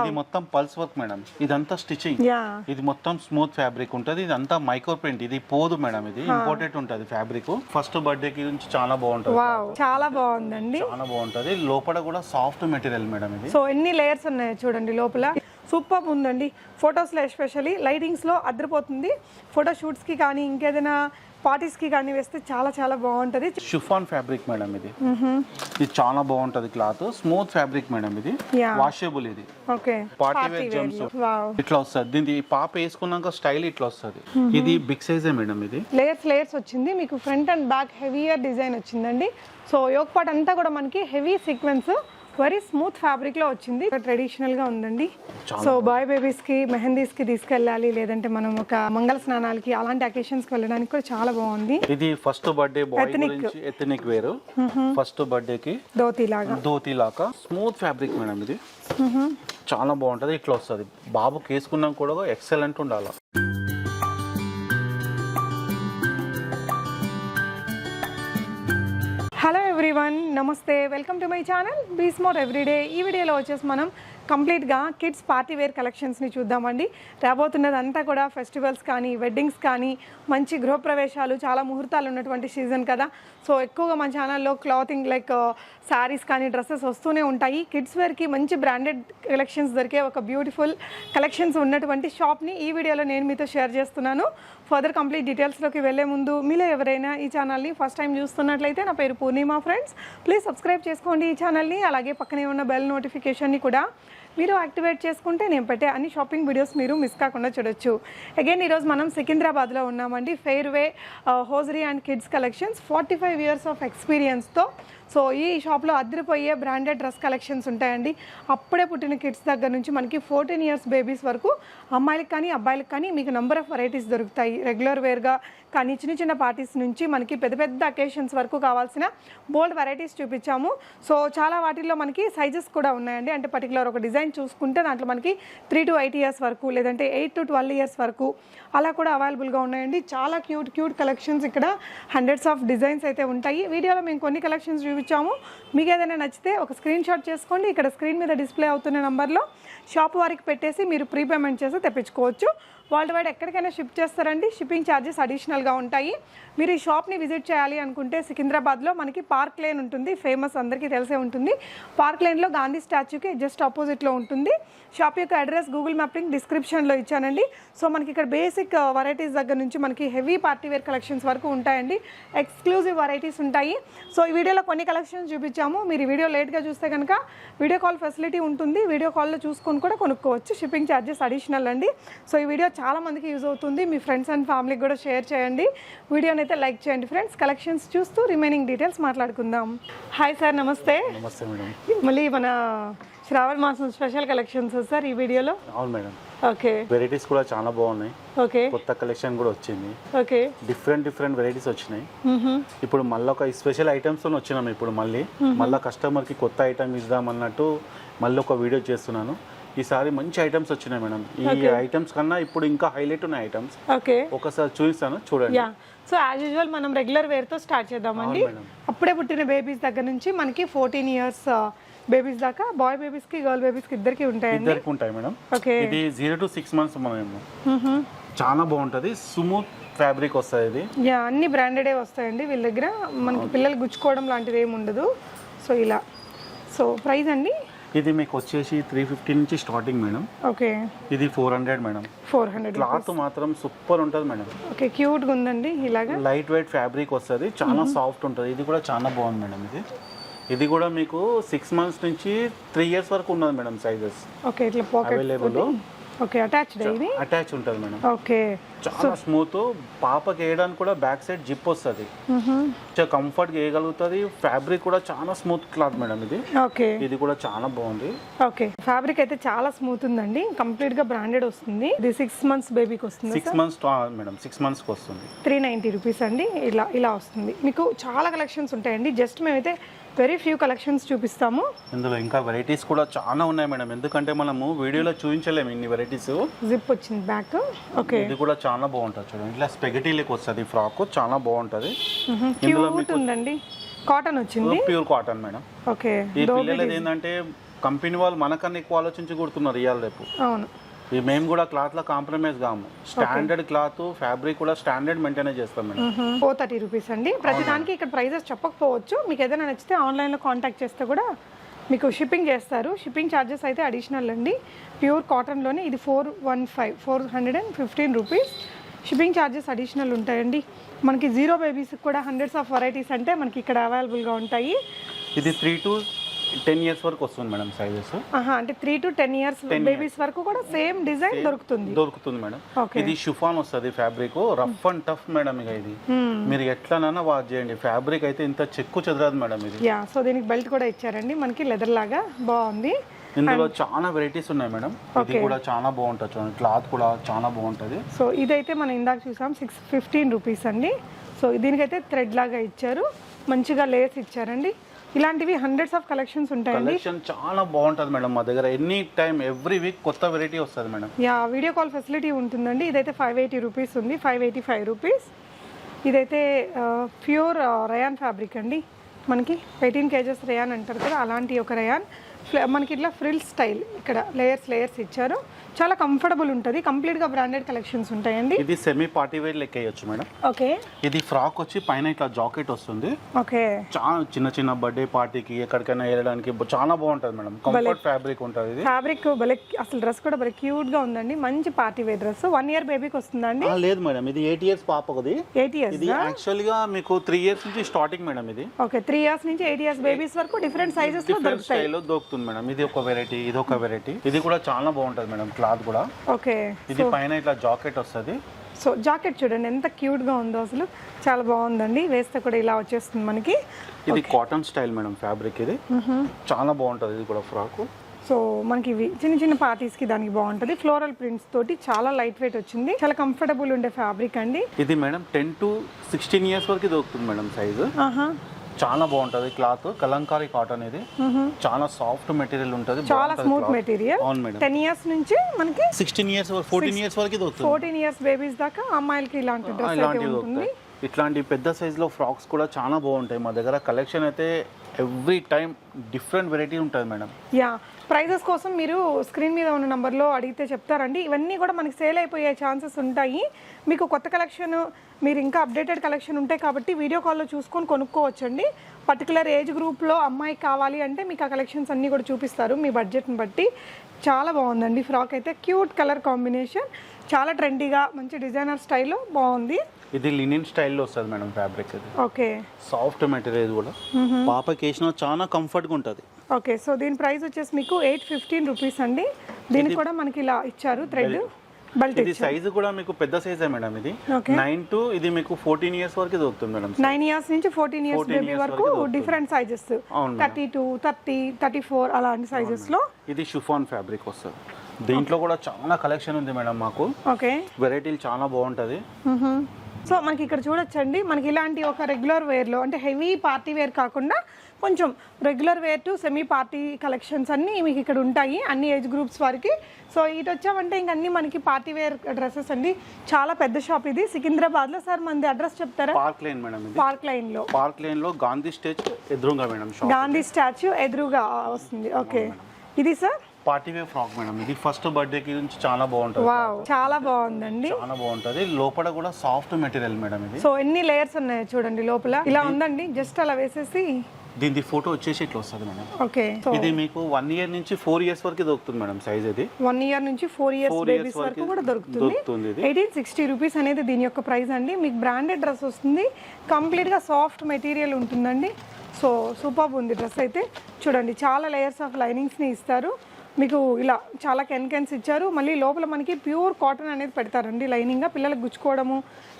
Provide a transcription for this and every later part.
ఇది మొత్తం pulse work madam, ఇదంతా స్టిచింగ్. ఇది మొత్తం స్మూత్ ఫ్యాబ్రిక్ ఉంటది, ఇదంతా మైక్రో ప్రింట్, ఇది పోదు మేడం, ఇది ఇంపోర్టెడ్ ఉంటది ఫ్యాబ్రిక్. ఫస్ట్ బర్త్డే కి నుంచి చాలా బాగుంటది. చాలా బాగుందండి, చాలా బాగుంటది. లోపల కూడా సాఫ్ట్ మెటీరియల్ మేడం ఇది. సో ఎన్ని లేయర్స్ ఉన్నాయో చూడండి లోపల. సూపర్ ఉందండి. ఫొటోస్లో ఎస్పెషల్లీ లైటింగ్స్లో అద్దరిపోతుంది. ఫోటో షూట్స్కి కానీ ఇంకేదైనా పార్టీస్కి కానీ వేస్తే చాలా చాలా బాగుంటుంది. షిఫాన్ ఫ్యాబ్రిక్ మేడం ఇది. ఇది చాలా బాగుంటది క్లాత్, స్మూత్ ఫ్యాబ్రిక్ మేడం ఇది, వాషబుల్. ఇది ఓకే పార్టీ వేర్ జంప్స్ ఇట్లా వస్తుంది. దీనికి పాప వేసుకున్నాక స్టైల్ ఇట్లా వస్తుంది. ఇది బిగ్ సైజే మేడం, ఇది లేయర్స్ వచ్చింది. మీకు front and back heavier design వచ్చిందండి. సో యోక్ పార్ట్ అంతా కూడా మనకి heavy sequence, very smooth fabric లో వచ్చింది. ట్రెడిషనల్ గా ఉందండి. సో బాయ్ బేబీస్ కి మెహందీస్ కి తీసుకెళ్ళాలి, లేదంటే మనం ఒక మంగళ స్నానాలకి అలాంటి అకేషన్స్ కి వెళ్ళడానికి కూడా చాలా బాగుంది. ఇది ఫస్ట్ బర్త్డే బాయ్ గురించి ఎథనిక్ వేర్. ఫస్ట్ బర్త్డే కి ధోతి లాగా స్మూత్ ఫ్యాబ్రిక్ మేడం ఇది. చాలా బాగుంటది. ఇట్లా వస్తుంది. బాబుకి వేసుకున్నాం కూడా ఎక్సలెంట్ ఉండాలి. హలో ఎవ్రీవన్, నమస్తే, welcome to my channel be smart everyday. ఈ వీడియోలో వచ్చేసి మనం కంప్లీట్గా కిడ్స్ పార్టీ వేర్ కలెక్షన్స్ని చూద్దామండి. రాబోతున్నది అంతా కూడా ఫెస్టివల్స్ కానీ వెడ్డింగ్స్ కానీ మంచి గృహప్రవేశాలు, చాలా ముహూర్తాలు ఉన్నటువంటి సీజన్ కదా. సో ఎక్కువగా మన ఛానల్లో క్లాతింగ్ లైక్ శారీస్ కానీ డ్రెస్సెస్ వస్తూనే ఉంటాయి. కిడ్స్ వేర్కి మంచి బ్రాండెడ్ కలెక్షన్స్ దొరికే ఒక బ్యూటిఫుల్ కలెక్షన్స్ ఉన్నటువంటి షాప్ని ఈ వీడియోలో నేను మీతో షేర్ చేస్తున్నాను. ఫర్దర్ కంప్లీట్ డీటెయిల్స్లోకి వెళ్ళే ముందు మీలో ఎవరైనా ఈ ఛానల్ని ఫస్ట్ టైం చూస్తున్నట్లయితే, నా పేరు పూర్ణిమ ఫ్రెండ్స్, ప్లీజ్ సబ్స్క్రైబ్ చేసుకోండి ఈ ఛానల్ని. అలాగే పక్కనే ఉన్న బెల్ నోటిఫికేషన్ని కూడా మీరు యాక్టివేట్ చేసుకుంటే నేను పెట్టే అన్ని షాపింగ్ వీడియోస్ మీరు మిస్ కాకుండా చూడొచ్చు. అగైన్ ఈరోజు మనం సికింద్రాబాద్లో ఉన్నామండి. Fairway hosiery and kids collections 45 years of ఎక్స్పీరియన్స్తో. సో ఈ షాప్లో అదిరిపోయే బ్రాండెడ్ డ్రెస్ కలెక్షన్స్ ఉంటాయండి. అప్పుడే పుట్టిన కిడ్స్ దగ్గర నుంచి మనకి 14 years బేబీస్ వరకు అమ్మాయిలకు కానీ అబ్బాయిలకు కానీ మీకు నెంబర్ ఆఫ్ వెరైటీస్ దొరుకుతాయి. రెగ్యులర్ వేర్గా కానీ చిన్న చిన్న పార్టీస్ నుంచి మనకి పెద్ద పెద్ద అకేషన్స్ వరకు కావాల్సిన బోల్డ్ వెరైటీస్ చూపించాము. సో చాలా వాటిల్లో మనకి సైజెస్ కూడా ఉన్నాయండి. అంటే పర్టికులర్ ఒక డిజైన్ చూసుకుంటే దాంట్లో మనకి 3 to 8 years వరకు, లేదంటే 8 to 12 years వరకు అలా కూడా అవైలబుల్గా ఉన్నాయండి. చాలా క్యూట్ కలెక్షన్స్, ఇక్కడ హండ్రెడ్స్ ఆఫ్ డిజైన్స్ అయితే ఉంటాయి. వీడియోలో మేము కొన్ని కలెక్షన్స్ చూపించాము. మీకు ఏదైనా నచ్చితే ఒక స్క్రీన్ షాట్ చేసుకోండి. ఇక్కడ స్క్రీన్ మీద డిస్ప్లే అవుతున్న నెంబర్లో షాప్ వారికి పెట్టేసి మీరు ప్రీపేమెంట్ చేసి తెప్పించుకోవచ్చు. వరల్డ్ వైడ్ ఎక్కడికైనా షిప్ చేస్తారండి. షిప్పింగ్ ఛార్జెస్ అడిషనల్గా ఉంటాయి. మీరు ఈ షాప్ని విజిట్ చేయాలి అనుకుంటే సికింద్రాబాద్లో మనకి పార్క్ లేన్ ఉంటుంది, ఫేమస్, అందరికీ తెలిసే ఉంటుంది. పార్క్ లేన్లో గాంధీ స్టాచ్యూకి జస్ట్ ఆపోజిట్లో ఉంటుంది. షాప్ యొక్క అడ్రస్ గూగుల్ మ్యాప్ లింక్ డిస్క్రిప్షన్లో ఇచ్చానండి. సో మనకి ఇక్కడ బేసిక్ వెరైటీస్ దగ్గర నుంచి మనకి హెవీ పార్టీ వేర్ కలెక్షన్స్ వరకు ఉంటాయండి. ఎక్స్క్లూజివ్ వెరైటీస్ ఉంటాయి. సో ఈ వీడియోలో కొన్ని కలెక్షన్స్ చూపించాము. మీరు ఈ వీడియో లేట్గా చూస్తే కనుక వీడియో కాల్ ఫెసిలిటీ ఉంటుంది. వీడియో కాల్లో చూసుకొని కూడా కొనుక్కోవచ్చు. షిప్పింగ్ ఛార్జెస్ అడిషనల్ అండి. సో ఈ వీడియో చాలా మందికి యూజ్ అవుతుంది. మీ ఫ్రెండ్స్ అండ్ ఫ్యామిలీకి కూడా షేర్ చేయండి. వీడియోని అయితే లైక్ చేయండి ఫ్రెండ్స్. కలెక్షన్స్ చూస్తూ రిమైనింగ్ డీటెయిల్స్ మాట్లాడుకుందాం. హాయ్ సార్, నమస్తే. నమస్తే మేడం. మళ్ళీ మన శ్రావణ మాసం స్పెషల్ కలెక్షన్స్ సార్ ఈ వీడియోలో. అవును మేడం. ఓకే, వెరైటీస్ కూడా చాలా బాగున్నాయి. ఓకే, కొత్త కలెక్షన్ కూడా వచ్చింది. ఓకే, డిఫరెంట్ వెరైటీస్ వచ్చినాయి. ఇప్పుడు మళ్ళీ ఒక స్పెషల్ ఐటమ్స్ వచ్చినాము. ఇప్పుడు మళ్ళీ కస్టమర్ కి కొత్త ఐటమ్ ఇద్దాం అన్నట్టు మళ్ళీ ఒక వీడియో చేస్తున్నాను. ఈసారి మంచి ఐటమ్స్ వచ్చినాయి మేడం. ఈ ఐటమ్స్ కన్నా ఇప్పుడు ఇంకా హైలైట్ ఉన్నాయి ఐటమ్స్. ఓకే, ఒకసారి చూపిస్తాను, చూడండి. సో యాజ్ యూజువల్ మనం రెగ్యులర్ వేర్ తో స్టార్ట్ చేద్దామండి. అప్పుడే పుట్టిన బేబీస్ దగ్గర నుంచి మనకి 14 years బేబీస్ దాకా, బాయ్ బేబీస్ కి గర్ల్ బేబీస్ కి ఇద్దరికి ఉంటాయండి. ఇద్దరికి ఉంటాయి మేడం. ఓకే, ఇది 0 to 6 months చాలా బాగుంటది. స్మూత్ ఫ్యాబ్రిక్ వస్తుంది ఇది. అన్ని బ్రాండెడే వస్తాయండి వీళ్ళ దగ్గర. మనకి పిల్లలు గుచ్చుకోవడం లాంటిది ఏమి ఉండదు. సో ఇలా. సో ప్రైస్ అండి ఇది మీకు వచ్చేసి 350 నుంచి స్టార్టింగ్ మేడం. ఓకే, ఇది 400 మేడం. 400. క్లాత్ మాత్రం సూపర్ ఉంటుంది మేడం. ఓకే, క్యూట్ గా ఉందండి. ఇలాగా లైట్ వెయిట్ ఫ్యాబ్రిక్ వస్తుంది, చాలా సాఫ్ట్ ఉంటుంది. ఇది కూడా చాలా బాగుంది మేడం. ఇది కూడా మీకు 6 months నుంచి 3 years వరకు ఉన్నది మేడం సైజెస్. ఓకే, ఇట్లా పాకెట్ అవైలబుల్. ఓకే, అటాచ్ ఉంటుంది మేడం. ఓకే, చాలా స్మూత్. పాపకి వేయడానికి కూడా బ్యాక్ సైడ్ జిప్ వస్తుంది, కంఫర్ట్ వేయగలుగుతుంది. ఫ్యాబ్రిక్ కూడా చాలా స్మూత్ క్లాత్ మేడం ఇది. ఓకే, ఇది కూడా చాలా బాగుంది. ఓకే, ఫ్యాబ్రిక్ అయితే చాలా స్మూత్ ఉందండి. కంప్లీట్ గా బ్రాండెడ్ వస్తుంది. ఇది 6 months బేబీకి వస్తుంది. 6 months మేడం. 6 months కి వస్తుంది. 390 rupees అండి. ఇలా వస్తుంది. మీకు చాలా కలెక్షన్స్ ఉంటాయండి. జస్ట్ మేమైతే వెరీ ఫ్యూ కలెక్షన్స్ చూపిస్తాము. ఇందులో ఇంకా వెరైటీస్ కూడా చాలా ఉన్నాయి మేడం. ఎందుకంటే మనము వీడియోలో చూపించలేము ఇన్ని వెరైటీస్. జిప్ వచ్చింది బ్యాక్. ఓకే, ఇది కూడా చాలా బాగుంటుంది చూడండి. ఇట్లా స్పెగటీ లెక్క వస్తుంది ఫ్రాక్, చాలా బాగుంటది. ఇందులో మీకు ఉందండి, కాటన్ వచ్చింది, ప్యూర్ కాటన్ మేడం. ఓకే. ఈ పిల్లలది ఏంటంటే కంపెనీ వాళ్ళు మనకన్నా ఎక్కువ ఆలోచించి కుడుతున్నారు ఇవాళ రేపు. అవును, ఈ మేము కూడా క్లాత్లో కాంప్రమైజ్ కాము. స్టాండర్డ్ క్లాత్ ఫ్యాబ్రిక్ కూడా స్టాండర్డ్ మెయింటైన్ చేస్తాం మేడం. 430 రూపీస్ అండి. ప్రతిదానికి ఇక్కడ ప్రైజెస్ చెప్పకపోవచ్చు, మీకు ఏదైనా నచ్చితే ఆన్లైన్లో కాంటాక్ట్ చేస్తే కూడా మీకు షిప్పింగ్ చేస్తారు. షిప్పింగ్ ఛార్జెస్ అయితే అడిషనల్ అండి. ప్యూర్ కాటన్లోనే ఇది 415 రూపీస్. షిప్పింగ్ ఛార్జెస్ అడిషనల్ ఉంటాయండి. మనకి జీరో బేబీస్కి కూడా హండ్రెడ్స్ ఆఫ్ వెరైటీస్ అంటే మనకి ఇక్కడ అవైలబుల్గా ఉంటాయి. ఇది 3 to 10 years వరకు వస్తుంది మేడం సైజెస్. అంటే 3 to 10 years బేబీస్ వరకు కూడా సేమ్ డిజైన్ దొరుకుతుంది మేడం. ఇది షిఫాన్ వస్తుంది fabric, rough and tough madam. ఇక ఇది మీరు ఎట్లనైనా వాష్ చేయండి, ఫ్యాబ్రిక్ అయితే ఇంత చెక్కు చెదరదు మేడం ఇది. సో దీనికి బెల్ట్ కూడా ఇచ్చారండి మనకి లెదర్ లాగా, బాగుంది. ఇందులో చాలా వెరైటీస్ ఉన్నాయి మేడం. ఇది కూడా చాలా బాగుంటుంది చూడండి, క్లాత్ కూడా చాలా బాగుంటుంది. సో ఇదైతే మనం ఇందాక చూసాం 615 రూపీస్ అండి. సో దీనికైతే థ్రెడ్ లాగా ఇచ్చారు, మంచిగా లేస్ ఇచ్చారండి. ఇలాంటివి హండ్రెడ్స్ ఆఫ్ కలెక్షన్స్ ఉంటాయండి. కలెక్షన్ చాలా బాగుంటుంది మేడం మా దగ్గర. ఎనీ టైం ఎవ్రీ వీక్ కొత్త వెరైటీ వస్తుంది మేడం. వీడియో కాల్ ఫెసిలిటీ ఉంటుందండి. ఇదైతే 580 రూపీస్ ఉంది, 585 రూపీస్. ఇదైతే ప్యూర్ రయాన్ ఫ్యాబ్రిక్ అండి. మనకి 18 kgs రయాన్ అంటారు కదా, అలాంటి ఒక రయాన్. మనకి ఇట్లా ఫ్రిల్ స్టైల్, ఇక్కడ లేయర్స్ ఇచ్చారు. చాలా కంఫర్టబుల్ ఉంటుంది. కంప్లీట్గా బ్రాండెడ్ కలెక్షన్స్ ఉంటాయండి. ఇది సెమీ పార్టీ వేర్ లెక్క వేయచ్చు మేడం. ఓకే, ఇది ఫ్రాక్ వచ్చి పైన ఇట్లా జాకెట్ వస్తుంది. ఓకే, చాలా చిన్న బర్త్డే పార్టీకి ఎక్కడికైనా వెళ్ళడానికి చాలా బాగుంటుంది మేడం. కంఫర్ట్ ఫ్యాబ్రిక్ ఉంటుంది. ఇది ఫ్యాబ్రిక్ భలే, అసలు డ్రెస్ కూడా భలే క్యూట్ గా ఉందండి. మంచి పార్టీ వేర్ డ్రెస్. 1 year బేబీకి వస్తుందండి? లేదు మేడం, ఇది 8 years పాపది. 8 years ఇది యాక్చువల్ గా మీకు 3 years నుంచి స్టార్టింగ్ మేడం. ఇది ఓకే, 3 years నుంచి 8 years బేబీస్ వరకు డిఫరెంట్ సైజెస్ లో దొరుకుతాయి. దొరుకుతుంది మేడం. ఇది ఒక వెరైటీ, ఇది ఒక వెరైటీ. ఇది కూడా చాలా బాగుంటుంది మేడం, క్లాత్ కూడా. ఓకే, ఇది పైన ఇట్లా జాకెట్ వస్తుంది. సో జాకెట్ చూడండి ఎంత క్యూట్ గా ఉందో, అసలు చాలా బాగుందండి. వేస్తే కూడా ఇలా వచ్చేస్తుంది మనకి. ఇది కాటన్ స్టైల్ మేడం ఫ్యాబ్రిక్. ఇది చాలా బాగుంటుంది. ఇది కూడా ఫ్రాక్. సో మనకి ఇవి చిన్న పార్టీస్ కి దానికి బాగుంటుంది. ఫ్లోరల్ ప్రింట్స్ తోటి చాలా లైట్ వెయిట్ వచ్చింది. చాలా కంఫర్టబుల్ ఉండే ఫ్యాబ్రిక్ అండి. ఇది మేడం 10 to 16 years వరకు దొరుకుతుంది మేడం సైజు. చాలా బాగుంటది క్లాత్. కలంకారీ కాటన్. ఇది చాలా సాఫ్ట్ మెటీరియల్ ఉంటుంది, చాలా స్మూత్ మెటీరియల్. 10 years నుంచి మనకి 16 years 14 years వరకు దొరుకుతుంది. 14 years బేబీస్ దాకా అమ్మాయిలకి ఇలాంటి డ్రెస్ అయితే ఉంటుంది. ఇట్లాంటి పెద్ద సైజ్ లో ఫ్రాక్స్ కూడా చాలా బాగుంటాయి మా దగ్గర. కలెక్షన్ అయితే ఎవ్రీ టైం డిఫరెంట్ వెరైటీ ఉంటుంది మేడం. ప్రైజెస్ కోసం మీరు స్క్రీన్ మీద ఉన్న నెంబర్లో అడిగితే చెప్తారండి. ఇవన్నీ కూడా మనకి సేల్ అయిపోయే ఛాన్సెస్ ఉంటాయి. మీకు కొత్త కలెక్షన్, మీరు ఇంకా అప్డేటెడ్ కలెక్షన్ ఉంటాయి కాబట్టి వీడియో కాల్లో చూసుకొని కొనుక్కోవచ్చండి. పర్టికులర్ ఏజ్ గ్రూప్లో అమ్మాయికి కావాలి అంటే మీకు ఆ కలెక్షన్స్ అన్నీ కూడా చూపిస్తారు మీ బడ్జెట్ని బట్టి. చాలా బాగుందండి ఫ్రాక్ అయితే. క్యూట్ కలర్ కాంబినేషన్, చాలా ట్రెండీగా మంచి డిజైనర్ స్టైల్లో బాగుంది. ఇది లినిన్ స్టైల్లో వస్తుంది మేడం ఫ్యాబ్రిక్. ఇది ఓకే, సాఫ్ట్ మెటీరియల్ కూడా పాపకి వేసిన చాలా కంఫర్ట్గా ఉంటుంది. ఓకే, సో దీని ప్రైస్ వచ్చేసి మీకు 815 రూపీస్ అండి. దీనికి కూడా మనకి ఇలా ఇచ్చారు థ్రెడ్ బెల్ట్. ఇది సైజు కూడా మీకు పెద్ద సైజే మేడం. ఇది 9 to ఇది మీకు 14 years వరకు దొరుకుతుంది మేడం. 9 years నుంచి 14 years బేబీ వరకు డిఫరెంట్ సైజెస్, 32, 30, 34 అలాంటి సైజెస్ లో. ఇది షిఫాన్ ఫ్యాబ్రిక్ వస్తుంది. దీంట్లో కూడా చాలా కలెక్షన్ ఉంది మేడం మాకు. ఓకే, వెరైటీలు చాలా బాగుంటది. సో మనకి ఇక్కడ చూడొచ్చండి, మనకి ఇలాంటి ఒక రెగ్యులర్ వేర్లో, అంటే హెవీ పార్టీ వేర్ కాకుండా కొంచెం regular wear to semi party collections అన్నీ మీకు ఇక్కడ ఉంటాయి, అన్ని ఏజ్ గ్రూప్స్ వారికి. సో ఇటు వచ్చామంటే ఇంక అన్ని మనకి పార్టీ వేర్ డ్రెస్సెస్ అండి. చాలా పెద్ద షాప్ ఇది సికింద్రాబాద్లో. సార్ మనది అడ్రస్ చెప్తారా? Park lane madam. Park lane లో గాంధీ స్టాచ్యూ ఎదురుగా మేడం. గాంధీ స్టాచ్యూ ఎదురుగా వస్తుంది. ఓకే, ఇది sir party wear frock madam. ఇది ఫస్ట్ బర్త్డే కి నుంచి చాలా బాగుంటుంది. వావ్, చాలా బాగుందండి, చాలా బాగుంటది. లోపల కూడా సాఫ్ట్ మెటీరియల్ మేడం ఇది. సో ఎన్ని లేయర్స్ ఉన్నాయో చూడండి లోపల. ఇలా ఉందండి, జస్ట్ అలా వేసేసి దీని ఫోటో వచ్చేసి ఇట్లా వస్తుంది మేడం. ఓకే, ఇది మీకు 1 year నుంచి 4 years వరకు దొరుకుతుంది మేడం సైజ్. ఇది 1 year నుంచి 4 years బేబీస్ వరకు కూడా దొరుకుతుంది. 1860 రూపీస్ అనేది దీని యొక్క ప్రైస్ అండి. మీకు బ్రాండెడ్ డ్రెస్ వస్తుంది, కంప్లీట్ గా సాఫ్ట్ మెటీరియల్ ఉంటుందండి. సో సూపర్ ఉంది డ్రెస్ అయితే. చూడండి, చాలా లేయర్స్ ఆఫ్ లైనింగ్స్ ని ఇస్తారు మీకు. ఇలా చాలా కెన్స్ ఇచ్చారు. మళ్ళీ లోపల మనకి ప్యూర్ కాటన్ అనేది పెడతారండి లైనింగ్ గా. పిల్లలకు గుచ్చుకోవడము